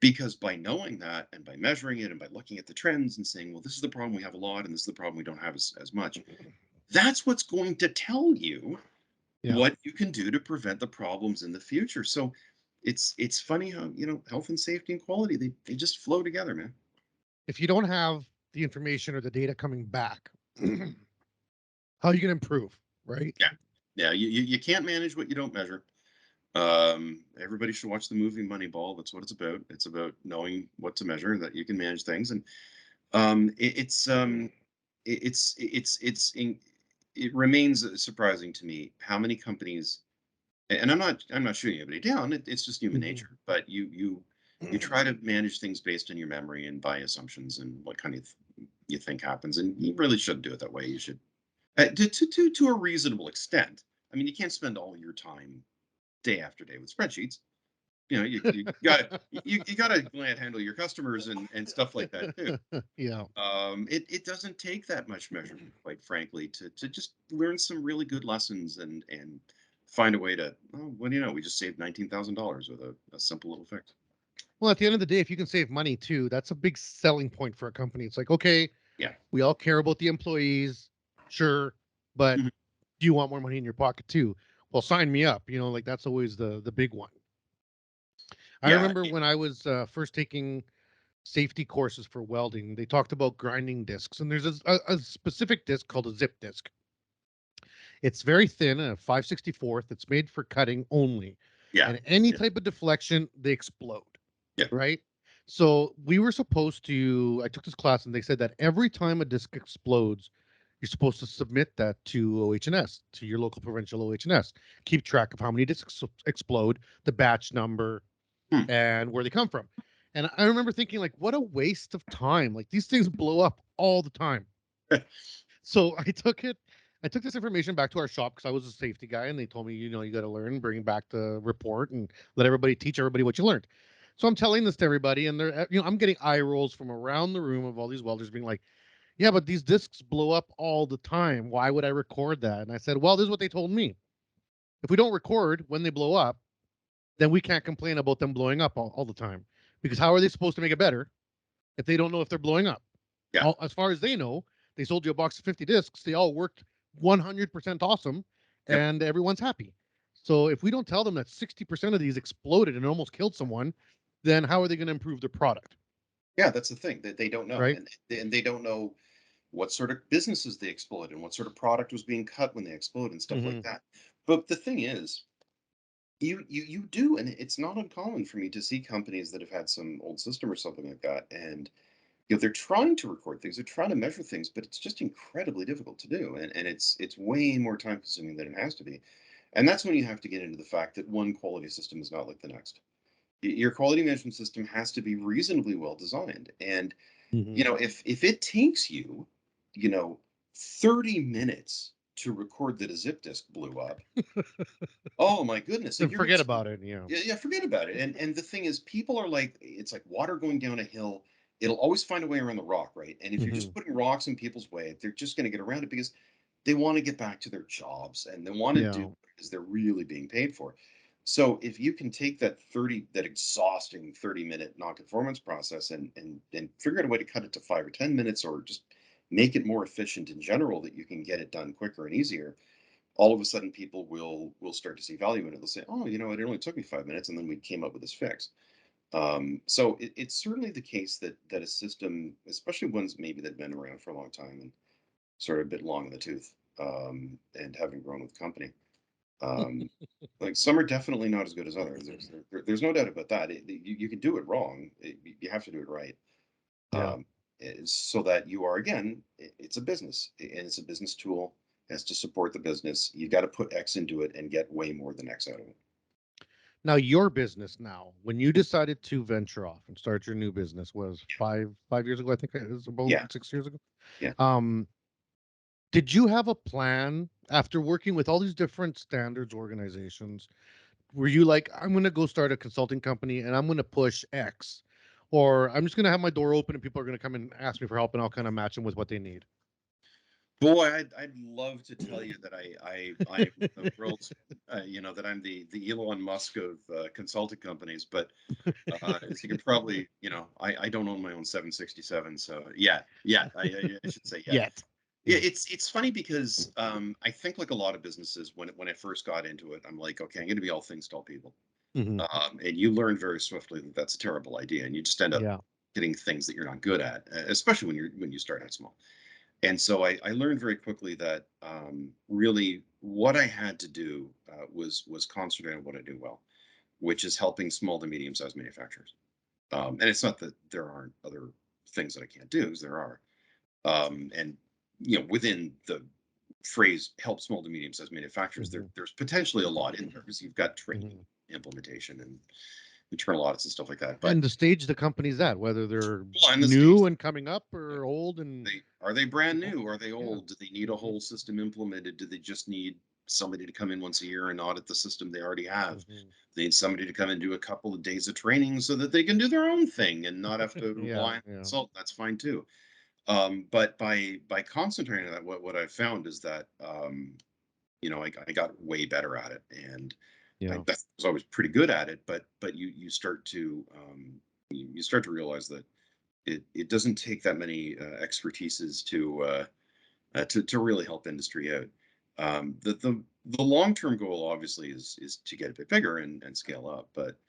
Because by knowing that and by measuring it and by looking at the trends and saying, well, this is the problem we have a lot and this is the problem we don't have as much, that's what's going to tell you Yeah. what you can do to prevent the problems in the future. So it's funny how, health and safety and quality, they just flow together, man. If you don't have the information or the data coming back, how are you going to improve? Right. Yeah. Yeah. You can't manage what you don't measure. Everybody should watch the movie Moneyball. That's what it's about. It's about knowing what to measure, that you can manage things. And it remains surprising to me how many companies, and I'm not shooting anybody down. It's just human Hmm. nature. But you try to manage things based on your memory and by assumptions and what kind of you think happens, and you really shouldn't do it that way. You should, to a reasonable extent. I mean, you can't spend all your time day after day with spreadsheets. You gotta handle your customers and stuff like that too. Yeah. It doesn't take that much measurement, quite frankly, to just learn some really good lessons and find a way to, oh, what do you know? We just saved $19,000 with a simple little fix. Well, at the end of the day, if you can save money too, that's a big selling point for a company. It's like, okay, Yeah. we all care about the employees, sure, but Mhm. do you want more money in your pocket too? Well, sign me up. Like that's always the big one. I Yeah. remember when I was first taking safety courses for welding, they talked about grinding discs, and there's a specific disc called a zip disc. It's very thin, a 5/64th. It's made for cutting only, Yeah. and any Yeah. type of deflection, they explode. Yeah. Right? So we were supposed to. I took this class, and they said that every time a disc explodes, you're supposed to submit that to OH&S, to your local provincial OH&S. Keep track of how many discs explode, the batch number, and where they come from. And I remember thinking, like, what a waste of time. Like, these things blow up all the time. So I took this information back to our shop because I was a safety guy, and they told me, you got to learn, bring back the report, and let everybody teach everybody what you learned. So I'm telling this to everybody, and I'm getting eye rolls from around the room of all these welders being like, "Yeah, but these discs blow up all the time. Why would I record that?" And I said, "Well, this is what they told me. If we don't record when they blow up, then we can't complain about them blowing up all the time, because how are they supposed to make it better if they don't know if they're blowing up? Yeah. As far as they know, they sold you a box of 50 discs. They all worked 100% awesome, Yep. and everyone's happy. So if we don't tell them that 60% of these exploded and almost killed someone, then how are they going to improve their product, Yeah, that's the thing that they don't know, right? and they don't know what sort of businesses they explode and what sort of product was being cut when they explode and stuff like Hmm. that. But the thing is, you do, and it's not uncommon for me to see companies that have had some old system or something like that, and they're trying to record things, they're trying to measure things, but it's just incredibly difficult to do, and it's way more time consuming than it has to be. And that's when you have to get into the fact that one quality system is not like the next. Your quality management system has to be reasonably well designed, and Hmm. if it takes you, you know, 30 minutes to record that a zip disk blew up, oh my goodness, Then and forget about it. Yeah. yeah, yeah, forget about it. And the thing is, people are like, it's like water going down a hill. It'll always find a way around the rock, right? And if you're Hmm. just putting rocks in people's way, they're just going to get around it because they want to get back to their jobs and they want to do Yeah. because they're really being paid for. So if you can take that exhausting 30-minute non-conformance process and figure out a way to cut it to 5 or 10 minutes, or just make it more efficient in general, that you can get it done quicker and easier, all of a sudden people will start to see value in it. They'll say, "Oh, it only took me 5 minutes, and then we came up with this fix." So it's certainly the case that a system, especially ones maybe that've been around for a long time and sort of a bit long in the tooth, and having grown with the company, um, like some are definitely not as good as others. There's no doubt about that. You can do it wrong. You have to do it right, Yeah. um, so that you are, again, it's a business, and it's a business tool. It has to support the business. You got to put X into it and get way more than X out of it. Now, your business now, when you decided to venture off and start your new business, was five years ago. I think it was about Yeah, 6 years ago. yeah. Um, did you have a plan after working with all these different standards organizations? Were you like, I'm going to go start a consulting company and I'm going to push X, or I'm just going to have my door open and people are going to come and ask me for help and I'll kind of match them with what they need? Boy, I'd love to tell you that I'm the world's, that I'm the Elon Musk of consulting companies, but as you can probably, I don't own my own 767, so yeah, I should say yeah. Yet. Yeah, Yeah. it's funny because I think, like a lot of businesses, when I first got into it, I'm like, okay, I'm going to be all things to all people, Hmm. and you learn very swiftly that that's a terrible idea, and you just end up Yeah. getting things that you're not good at, especially when you start out small. And so I learned very quickly that, really what I had to do, was concentrate on what I do well, which is helping small to medium sized manufacturers. And it's not that there aren't other things that I can't do, because there are. And within the phrase "help small to medium sized manufacturers," Hmm. there's potentially a lot in there, because you've got Hmm. training, implementation, and internal audits and stuff like that. But And the stage the company's at, whether they're well, in the new stage, and coming up or old and they brand new? Are they yeah. old? Do they need a Hmm. whole system implemented? Do they just need somebody to come in once a year and audit the system they already have? Hmm. They need somebody to come and do a couple of days of training so that they can do their own thing and not have to Yeah. rely on Yeah. consult. That's fine too. But by concentrating on that, what I've found is that, I got way better at it, and I Yeah. was always pretty good at it. But you start to, you start to realize that it doesn't take that many expertises to really help industry out. The long term goal, obviously, is to get a bit bigger and scale up. But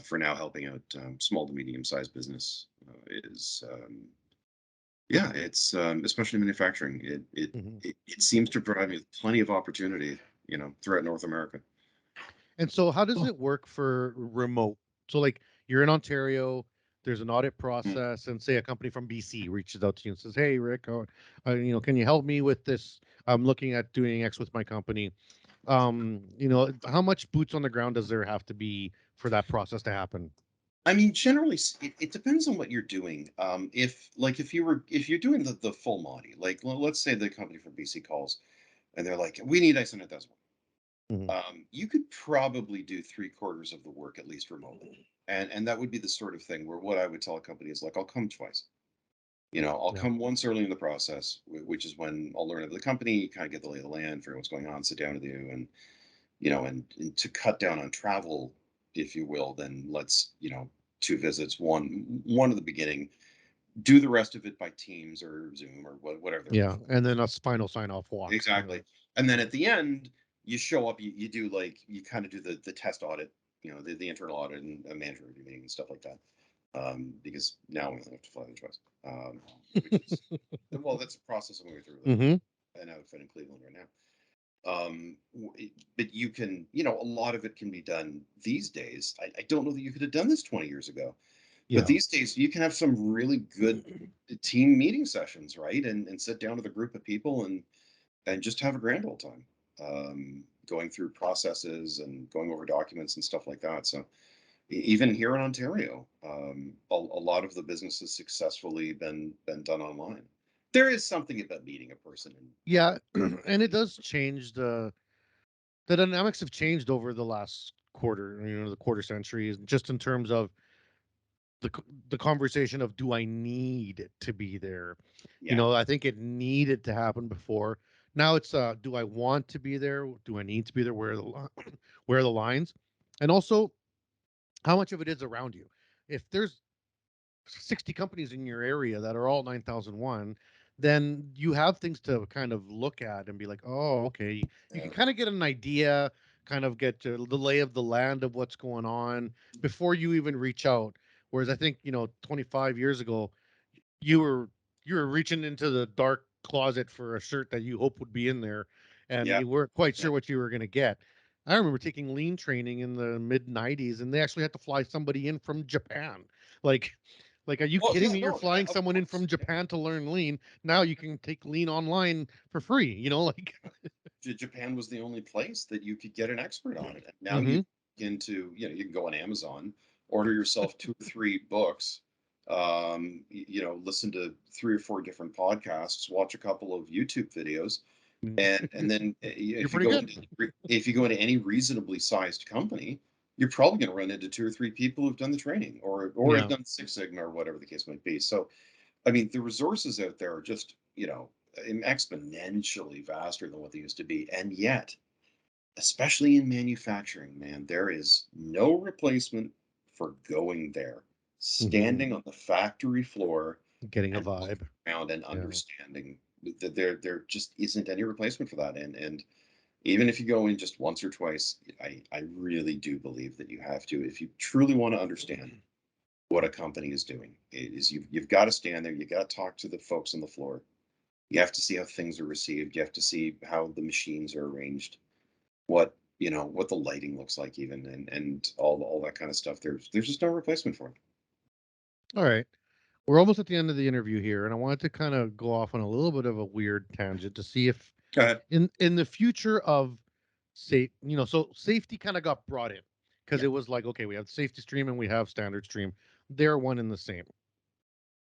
for now, helping out, small to medium sized business, is, yeah, it's, especially manufacturing. Hmm. It seems to provide me with plenty of opportunity, throughout North America. And so, how does it work for remote? So, like, you're in Ontario, there's an audit Mm. process, and say a company from BC reaches out to you and says, "Hey, Rick, can you help me with this? I'm looking at doing X with my company." How much boots on the ground does there have to be for that process to happen? I mean, generally, it depends on what you're doing. If you're doing the full Monty, like let's say the company from BC calls and they're like, we need ISO 9001. Mhm. You could probably do 3/4 of the work at least remotely, and that would be the sort of thing where what I would tell a company is like, I'll come twice. I'll Yeah. come once early in the process, which is when I'll learn of the company, kind of get the lay of the land, figure out what's going on, sit down with you, and and to cut down on travel, if you will, then let's, 2 visits, one at the beginning, do the rest of it by Teams or Zoom or whatever their Yeah. preferred. And then a final sign off walk. Exactly. And then at the end, you show up, you do like you kind of do the test audit, the internal audit and a manager review meeting and stuff like that. Because now we only have to fly the choice. Which is well, that's a process I'm going through with Hmm. an outfit in Cleveland right now. But you can, a lot of it can be done these days. I don't know that you could have done this 20 years ago, but Yeah. these days you can have some really good team meeting sessions, right? And sit down with a group of people and just have a grand old time, going through processes and going over documents and stuff like that. So even here in Ontario, a lot of the business has successfully been done online. There is something about meeting a person in Yeah. And it does change the dynamics have changed over the last quarter, the quarter century, just in terms of the conversation of, do I need to be there? yeah. I think it needed to happen before. Now it's do I want to be there? Do I need to be there? Where are where are the lines? And also, how much of it is around you? If there's 60 companies in your area that are all 9001, then you have things to kind of look at and be like, oh, okay. You can Yeah. kind of get an idea, kind of get to the lay of the land of what's going on before you even reach out. Whereas I think, 25 years ago, you were you were reaching into the dark closet for a shirt that you hope would be in there, and Yeah. you weren't quite Yeah. sure what you were going to get. I remember taking lean training in the mid 90s, and they actually had to fly somebody in from Japan. Like, are you Well, kidding yeah, me? You're no, flying of someone in course. from Yeah. Japan to learn lean. Now you can take lean online for free. Like, Japan was the only place that you could get an expert on it. And now hmm you can go on Amazon, order yourself 2 or 3 books, listen to 3 or 4 different podcasts, watch a couple of YouTube videos, and then you're if you pretty go good. into any reasonably sized company, you're probably going to run into 2 or 3 people who've done the training or have Yeah. done Six Sigma or whatever the case might be. So I mean, the resources out there are just, exponentially vaster than what they used to be. And yet, especially in manufacturing, man, there is no replacement for going there, hmm standing on the factory floor Getting a and looking vibe. around and Yeah. understanding that there just isn't any replacement for that. And even if you go in just once or twice, I really do believe that you have to, if you truly want to understand what a company is doing. It is you've got to stand there. You got to talk to the folks on the floor. You have to see how things are received. You have to see how the machines are arranged, what the lighting looks like, even and all that kind of stuff. There's just no replacement for it. All right. We're almost at the end of the interview here, and I wanted to kind of go off on a little bit of a weird tangent to see if Go ahead. in the future of so safety kind of got brought in because Yeah. it was like, okay, we have safety stream and we have standard stream. They're one and the same.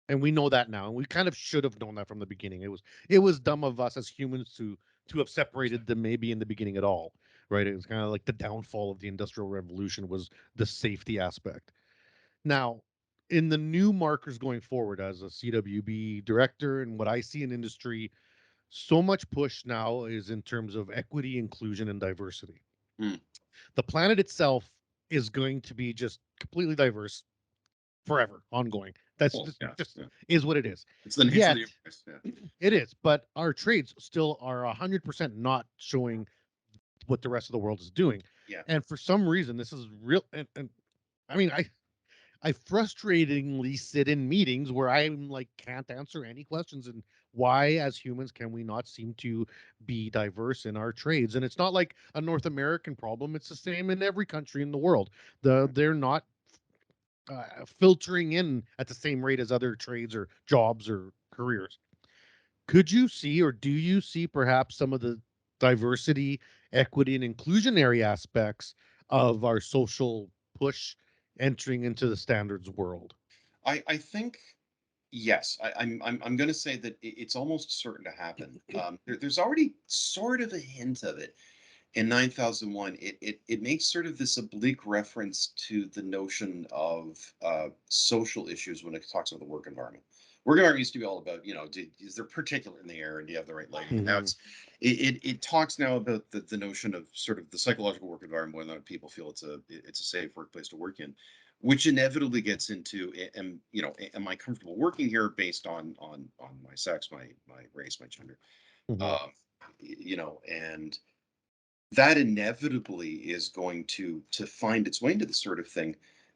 And we know that now. And we kind of should have known that from the beginning. It was dumb of us as humans to have separated them maybe in the beginning at all. Right. It was kind of like the downfall of the industrial revolution was the safety aspect. Now, in the new markers going forward as a CWB director and what I see in industry, so much push now is in terms of equity, inclusion, and diversity. Mm. The planet itself is going to be just completely diverse forever, ongoing. That's Well, just, yeah, just yeah. is what it is. It's the nature of the Yet universe. Yeah. it is, but our trades still are 100% not showing what the rest of the world is doing. Yeah. And for some reason, this is real. And I mean, I frustratingly sit in meetings where I'm like can't answer any questions, and why as humans can we not seem to be diverse in our trades? And it's not like a North American problem, it's the same in every country in the world. They're not filtering in at the same rate as other trades or jobs or careers. Could you see, or do you see perhaps some of the diversity equity and inclusionary aspects of our social push entering into the standards world? I think yes. I'm going to say that it's almost certain to happen. There's already sort of a hint of it in 9001. It makes sort of this oblique reference to the notion of social issues when it talks about the work environment. Work environment used to be all about, is there particulate in the air and do you have the right lighting? And now Mhm. it talks now about the notion of sort of the psychological work environment, whether or not people feel it's a safe workplace to work in, which inevitably gets into, am I comfortable working here based on my sex, my race, my gender, Mhm. um, and that inevitably is going to find its way into the sort of thing.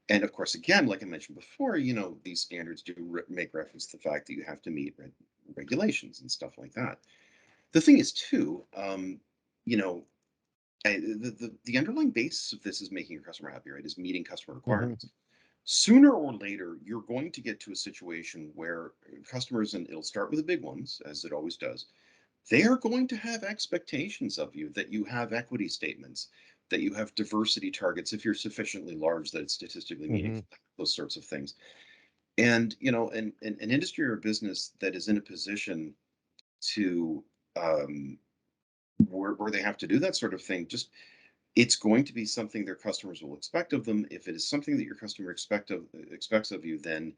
And of course, again, like I mentioned before, these standards do make reference to the fact that you have to meet regulations and stuff like that. The thing is, too, you know, the underlying basis of this is making your customer happy, right? Is meeting customer Mhm. requirements. Sooner or later, you're going to get to a situation where customers, and it'll start with the big ones, as it always does, they are going to have expectations of you, that you have equity statements, that you have diversity targets if you're sufficiently large that it's statistically Mhm. meaningful, those sorts of things. And an industry or a business that is in a position to um, where they have to do that sort of thing, just it's going to be something their customers will expect of them. If it is something that your customer expects of you, then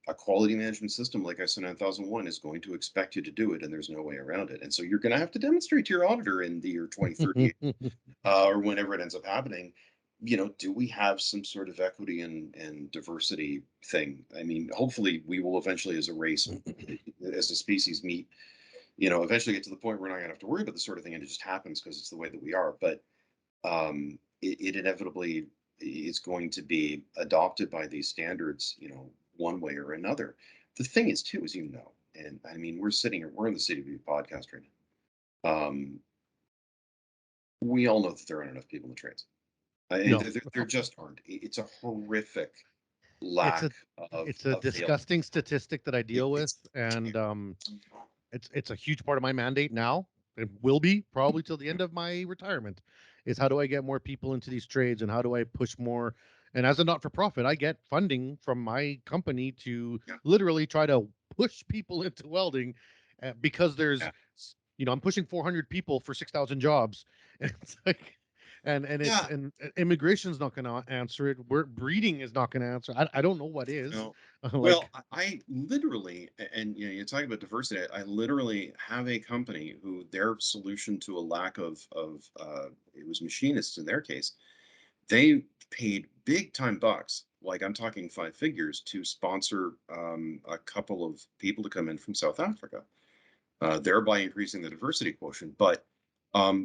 a quality management system like ISO 9001 is going to expect you to do it, and there's no way around it. And so you're going to have to demonstrate to your auditor in the year 2038, or whenever it ends up happening, do we have some sort of equity and diversity thing? I mean, hopefully we will eventually, as a race, as a species, meet, eventually get to the point where we're not going to have to worry about this sort of thing, and it just happens because it's the way that we are. But it inevitably is going to be adopted by these standards, one way or another. The thing is, too, as you know, and I mean, we're sitting here, we're in the CWB podcast right now. We all know that there aren't enough people in the trades. No, There just aren't. It's a horrific it's lack a of it's a available. disgusting statistic that I deal with, It's and terrible. it's a huge part of my mandate now. It will be probably till the end of my retirement. Is how do I get more people into these trades, and how do I push more? And as a not for profit, I get funding from my company to Yeah, literally try to push people into welding, because yeah, I'm pushing 400 people for 6,000 jobs. And it's like, yeah. and immigration's not going to answer it. Breeding is not going to answer. I don't know what is. No. Well, Like, I literally, and you're talking about diversity. I literally have a company who their solution to a lack of it was machinists in their case. They paid big time bucks, like I'm talking five figures, to sponsor a couple of people to come in from South Africa, thereby increasing the diversity quotient. But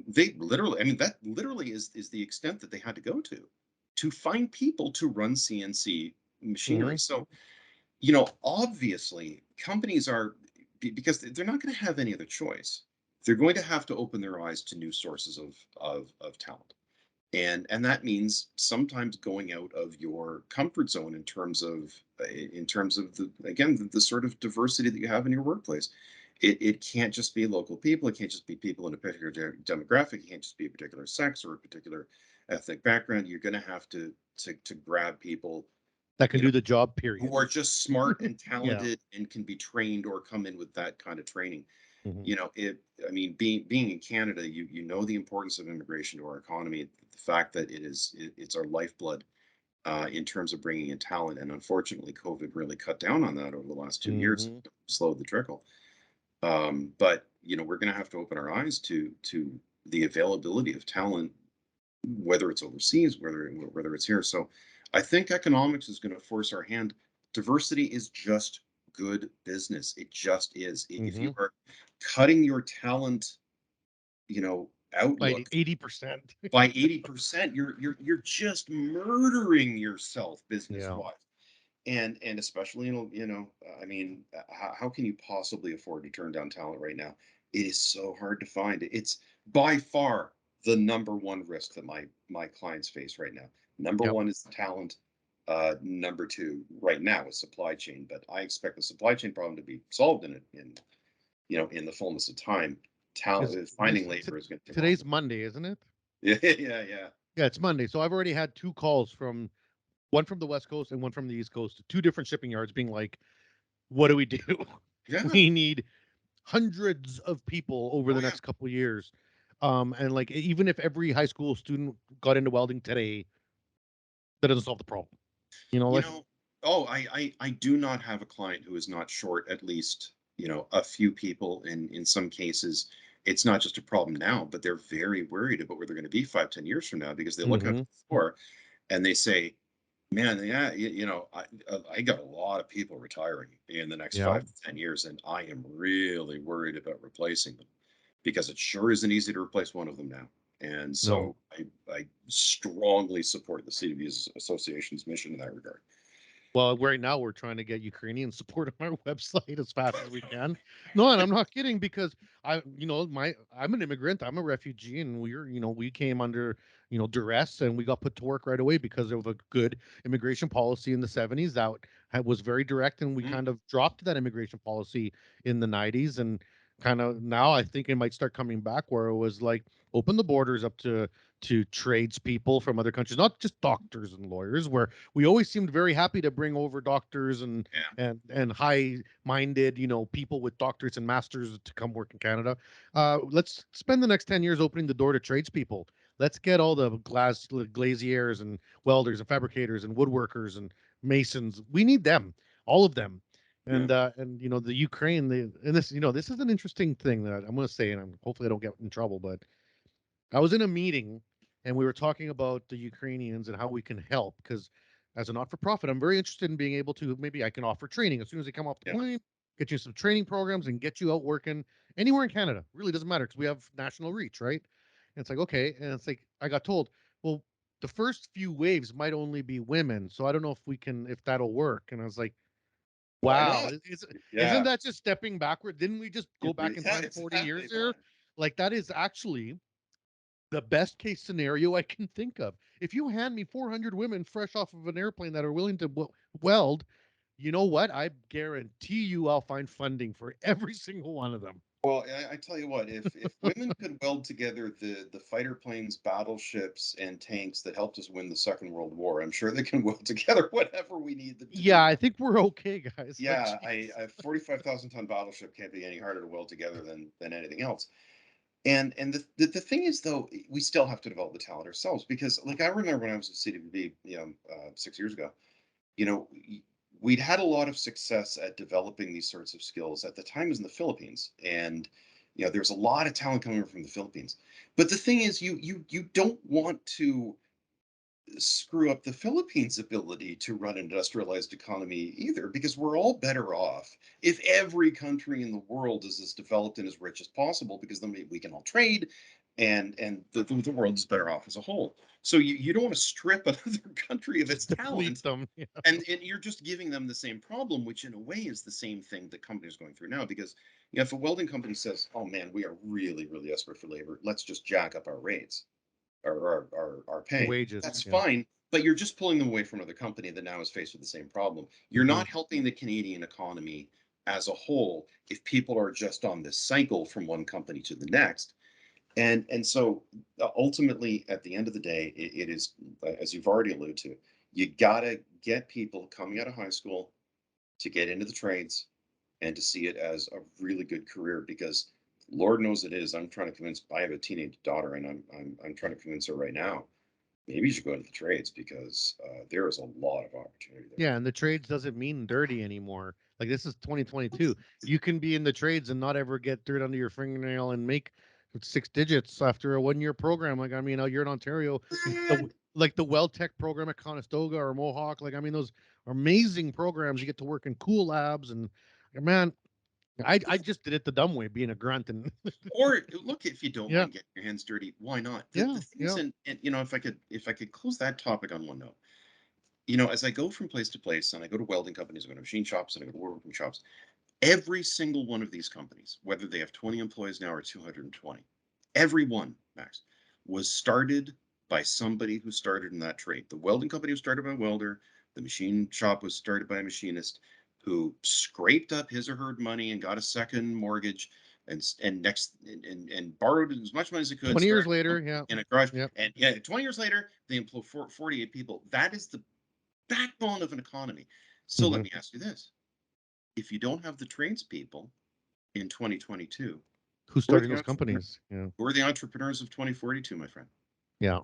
they literally, I mean, that literally is the extent that they had to find people to run CNC machinery. mhm, So obviously companies are, because they're not going to have any other choice. They're going to have to open their eyes to new sources of talent. And that means sometimes going out of your comfort zone in terms of the sort of diversity that you have in your workplace. It can't just be local people. It can't just be people in a particular demographic. It can't just be a particular sex or a particular ethnic background. You're going to have to grab people, that can you know do the job. who Period. are just smart and Yeah. talented and can be trained or come in with that kind of training. Mhm. I mean, being in Canada, you know the importance of immigration to our economy, the fact that it's our lifeblood in terms of bringing in talent. And unfortunately, COVID really cut down on that over the last 2 years, Mhm. slowed the trickle. But we're going to have to open our eyes to the availability of talent, whether it's overseas, whether it's here. So I think economics is going to force our hand. Diversity is just good business. It just is. If you Mhm. are cutting your talent, Like outlook 80%. by 80%, you're just murdering yourself business Yeah. wise. And especially, I mean, how can you possibly afford to turn down talent right now? It is so hard to find. It's by far the number one risk that my clients face right now. Number Yep. one is talent. Number two right now is supply chain, but I expect the supply chain problem to be solved in the fullness of time. Is Talent, this finding labor is going to take today's longer. Monday, isn't it? Yeah, yeah, yeah. Yeah, it's Monday. So I've already had 2 calls from one from the West Coast and one from the East Coast, 2 different shipping yards being like, "What do we do? Yeah. We need hundreds of people over Oh the yeah. next couple of years." And like even if every high school student got into welding today, that doesn't solve the problem. You know, You like know, oh, I do not have a client who is not short at least, a few people. In some cases, it's not just a problem now, but they're very worried about where they're going to be 5, 10 years from now because they look at hmm the floor and they say, man, yeah, I got a lot of people retiring in the next yeah. 5 to 10 years, and I am really worried about replacing them because it sure isn't easy to replace one of them now. And No. so I strongly support the CWB Association's mission in that regard. Well, right now we're trying to get Ukrainian support on our website as fast as we can. No, and I'm not kidding because I'm an immigrant, I'm a refugee, and we came under duress, and we got put to work right away because of a good immigration policy in the 70s that was very direct, and we Mm, kind of dropped that immigration policy in the 90s, and kind of now I think it might start coming back where it was like open the borders up to tradespeople from other countries, not just doctors and lawyers, where we always seemed very happy to bring over doctors and yeah, high-minded, people with doctorates and masters to come work in Canada. Let's spend the next 10 years opening the door to tradespeople. Let's get all the glaziers and welders and fabricators and woodworkers and masons. We need them, all of them. yeah. And the Ukraine, and this is an interesting thing that I'm going to say, and hopefully I don't get in trouble, but I was in a meeting and we were talking about the Ukrainians and how we can help because as a not-for-profit, I'm very interested in being able to maybe I can offer training as soon as they come off the Yeah. plane, get you some training programs and get you out working anywhere in Canada. Really doesn't matter because we have national reach, right? And it's like, okay. And it's like I got told, well, the first few waves might only be women. So I don't know if that'll work. And I was like, Why wow, not? isn't Yeah. that just stepping backward? Didn't we just go back in Yeah, time 40 exactly, years man. here? Like that is actually the best case scenario I can think of. If you hand me 400 women fresh off of an airplane that are willing to weld, you know what? I guarantee you I'll find funding for every single one of them. Well, I tell you what, if women could weld together the fighter planes, battleships, and tanks that helped us win the Second World War, I'm sure they can weld together whatever we need them to do. Yeah, I think we're okay, guys. Like, Yeah, jeez. a 45,000 ton battleship can't be any harder to weld together than anything else. And the thing is, though, we still have to develop the talent ourselves because, like, I remember when I was at CWB, 6 years ago, you know, we'd had a lot of success at developing these sorts of skills. At the time, it was in the Philippines, and there's a lot of talent coming from the Philippines. But the thing is, you don't want to screw up the Philippines' ability to run an industrialized economy either, because we're all better off if every country in the world is as developed and as rich as possible, because then we can all trade, and the world is better off as a whole. So you don't want to strip another country of its Just deplete talent, them. Yeah. and you're just giving them the same problem, which in a way is the same thing that companies are going through now. Because if a welding company says, "Oh man, we are really really desperate for labor, let's just jack up our rates." Our The pay, wages. that's Yeah. fine. But you're just pulling them away from another company that now is faced with the same problem. You're hmm not helping the Canadian economy as a whole if people are just on this cycle from one company to the next. And so ultimately, at the end of the day, it is, as you've already alluded to, you gotta get people coming out of high school to get into the trades and to see it as a really good career, because Lord knows it is. I'm trying to convince. I have a teenage daughter, and I'm trying to convince her right now. Maybe you should go into the trades because there is a lot of opportunity there. Yeah, and the trades doesn't mean dirty anymore. Like this is 2022. You can be in the trades and not ever get dirt under your fingernail and make 6 digits after a 1 year program. Like I mean, out here in Ontario, like the Well Tech program at Conestoga or Mohawk. Like I mean, those are amazing programs. You get to work in cool labs and man, I just did it the dumb way, being a grunt and Or look, if you don't yeah, mind getting your hands dirty, why not? The yeah, thing is, yeah. and if I could close that topic on one note, as I go from place to place, and I go to welding companies, I go to machine shops, and I go to woodworking shops, every single one of these companies, whether they have 20 employees now or 220, every one, Max, was started by somebody who started in that trade. The welding company was started by a welder. The machine shop was started by a machinist who scraped up his or her money and got a second mortgage. and borrowed as much money as they could. 20 years started later, yeah. in a garage, Yep. and yeah, 20 years later, they employ 48 people. That is the backbone of an economy. So let Mhm. me ask you this: if you don't have the tradespeople in 2022, Who's who are starting the those entrepreneurs? companies? Yeah. Who are the entrepreneurs of 2042, my friend? Yeah.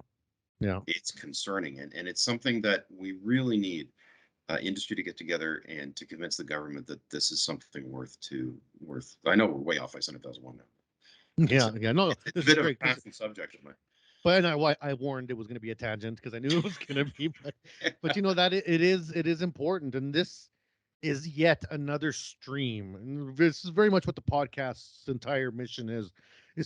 Yeah. It's concerning, and it's something that we really need industry to get together and to convince the government that this is something worth. I know we're way off. I sent 1,001 now. It's Yeah. Yeah. No, it's a this is bit of a great because, passing subject of mine. but I warned it was going to be a tangent because I knew it was going to be, but that it is important, and this is yet another stream. And this is very much what the podcast's entire mission is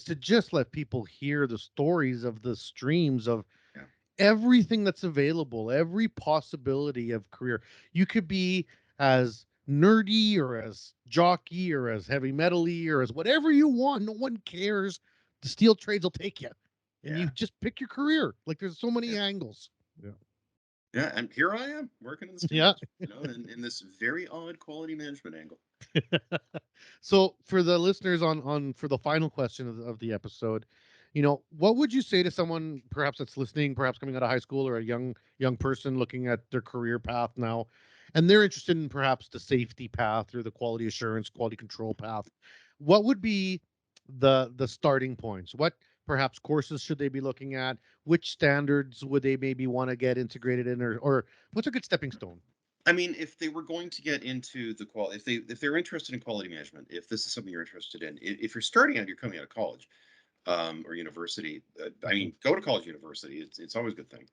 to just let people hear the stories of the streams of Yeah. everything that's available, every possibility of career. You could be as nerdy or as jockey or as heavy metal-y or as whatever you want. No one cares. The steel trades will take you. And you Yeah. just pick your career. Like there's so many Yeah. angles. Yeah. Yeah, and here I am working in the Yeah. steels, in this very odd quality management angle. So for the listeners on for the final question of the episode, what would you say to someone perhaps that's listening, perhaps coming out of high school, or a young person looking at their career path now, and they're interested in perhaps the safety path or the quality assurance, quality control path? What would be the starting points? What perhaps courses should they be looking at? Which standards would they maybe want to get integrated in, or what's a good stepping stone? I mean, if they were going to get into the quality, if they're interested in quality management, if this is something you're interested in, if you're starting out, you're coming out of college or university. I Mhm. mean, go to college, university. It's always a good thing.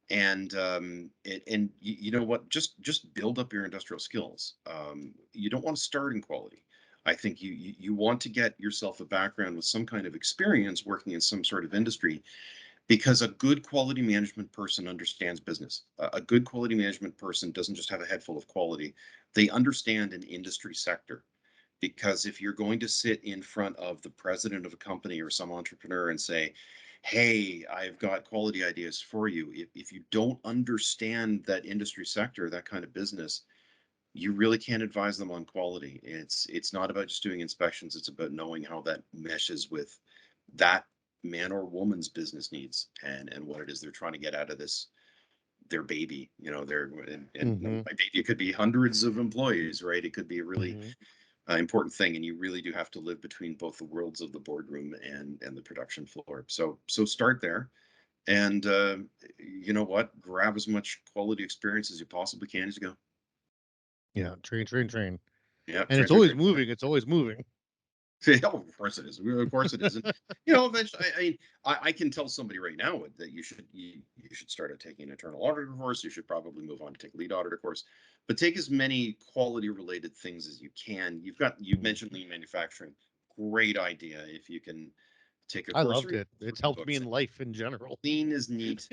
And you know what? Just build up your industrial skills. You don't want to start in quality. I think you want to get yourself a background with some kind of experience working in some sort of industry, because a good quality management person understands business. A good quality management person doesn't just have a head full of quality; they understand an industry sector. Because if you're going to sit in front of the president of a company or some entrepreneur and say, hey, I've got quality ideas for you, if you don't understand that industry sector, that kind of business, you really can't advise them on quality. It's not about just doing inspections, it's about knowing how that meshes with that man or woman's business needs and what it is they're trying to get out of this their baby, their and Mhm. by baby it could be hundreds of employees, right? It could be a really Mhm. important thing, and you really do have to live between both the worlds of the boardroom and the production floor. So start there, and you know what? Grab as much quality experience as you possibly can as you go. Yeah, train, train, train. Yeah, And train, it's train, always train. moving. It's always moving. Oh, of course it is. Of course it is. And eventually, I can tell somebody right now that you should start at taking an internal auditor course. You should probably move on to take lead auditor course, but take as many quality related things as you can. You mentioned lean manufacturing. Great idea. If you can take a I course or loved even it. It's 3 helped me books. in life in general. Lean is neat.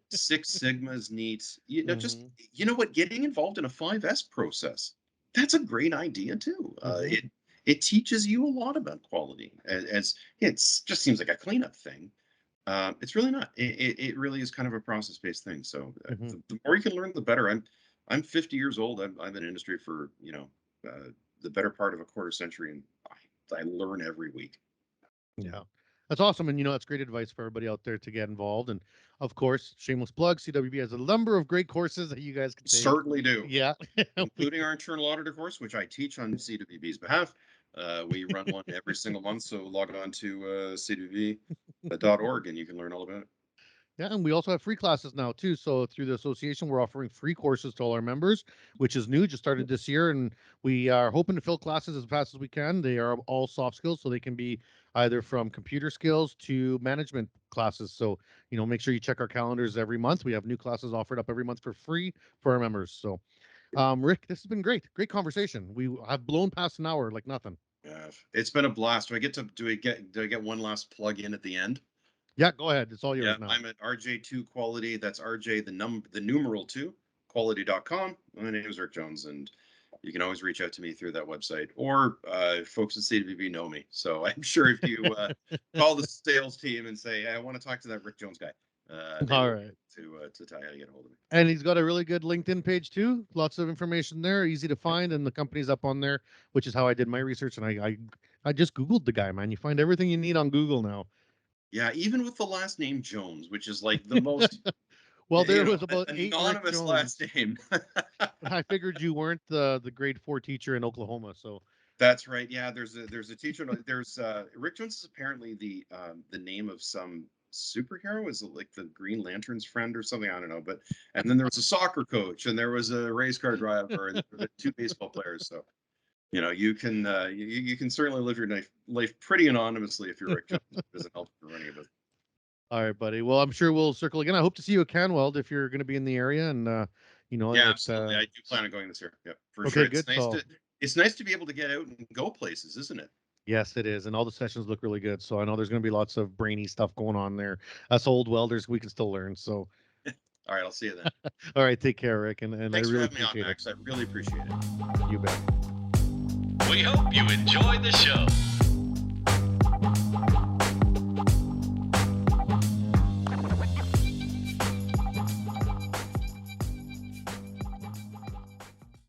Six Sigma is neat. Just Mhm. what, getting involved in a 5S process. That's a great idea too. Mhm. It teaches you a lot about quality. As it's just seems like a cleanup thing. It's really not. It really is kind of a process based thing. So Mhm. the more you can learn, the better. I'm 50 years old. I'm in industry for the better part of a quarter century, and I learn every week. Yeah. That's awesome. And that's great advice for everybody out there to get involved. And of course, shameless plug, CWB has a number of great courses that you guys can take. Certainly do. Yeah. We- Including our internal auditor course, which I teach on CWB's behalf. We run one every single month, so log on to CWB.org and you can learn all about it. Yeah, and we also have free classes now too. So through the association, we're offering free courses to all our members, which is new, just started this year, and we are hoping to fill classes as fast as we can. They are all soft skills, so they can be either from computer skills to management classes. So make sure you check our calendars every month. We have new classes offered up every month for free for our members. So, Rick, this has been great conversation. We have blown past an hour like nothing. Yeah, it's been a blast. Do I get one last plug in at the end? Yeah, go ahead. It's all Yeah, yours now. I'm at RJ2 Quality. That's RJ the numeral 2 quality.com. My name is Rick Jones, and you can always reach out to me through that website, or folks at CWB know me. So I'm sure if you call the sales team and say, hey, I want to talk to that Rick Jones guy, they All will right. to tell you how to get a hold of me. And he's got a really good LinkedIn page too. Lots of information there, easy to find, and the company's up on there, which is how I did my research. And I I just Googled the guy, man. You find everything you need on Google now. Yeah, even with the last name Jones, which is like the most Well, there you know, was about 8 Rick anonymous Jones. last name. I figured you weren't the grade 4 teacher in Oklahoma, so That's right. Yeah, there's a teacher. There's Rick Jones is apparently the name of some superhero. Is it like the Green Lantern's friend or something? I don't know. But and then there was a soccer coach, and there was a race car driver, and there were the 2 baseball players. So you can you can certainly live your life pretty anonymously if you're Rick Jones. It doesn't help if you're running a business. all right, buddy. Well, I'm sure we'll circle again. I hope to see you at CanWeld if you're going to be in the area, and Yeah, at, absolutely. I do plan on going this year. Yeah, for okay, sure. good. It's nice to be able to get out and go places, isn't it? Yes, it is, and all the sessions look really good. So I know there's going to be lots of brainy stuff going on there. Us old welders, we can still learn. So, All right, I'll see you then. all right, take care, Rick, and I Thanks for really having me on, appreciate Max. I really appreciate it. it. You bet. We hope you enjoyed the show.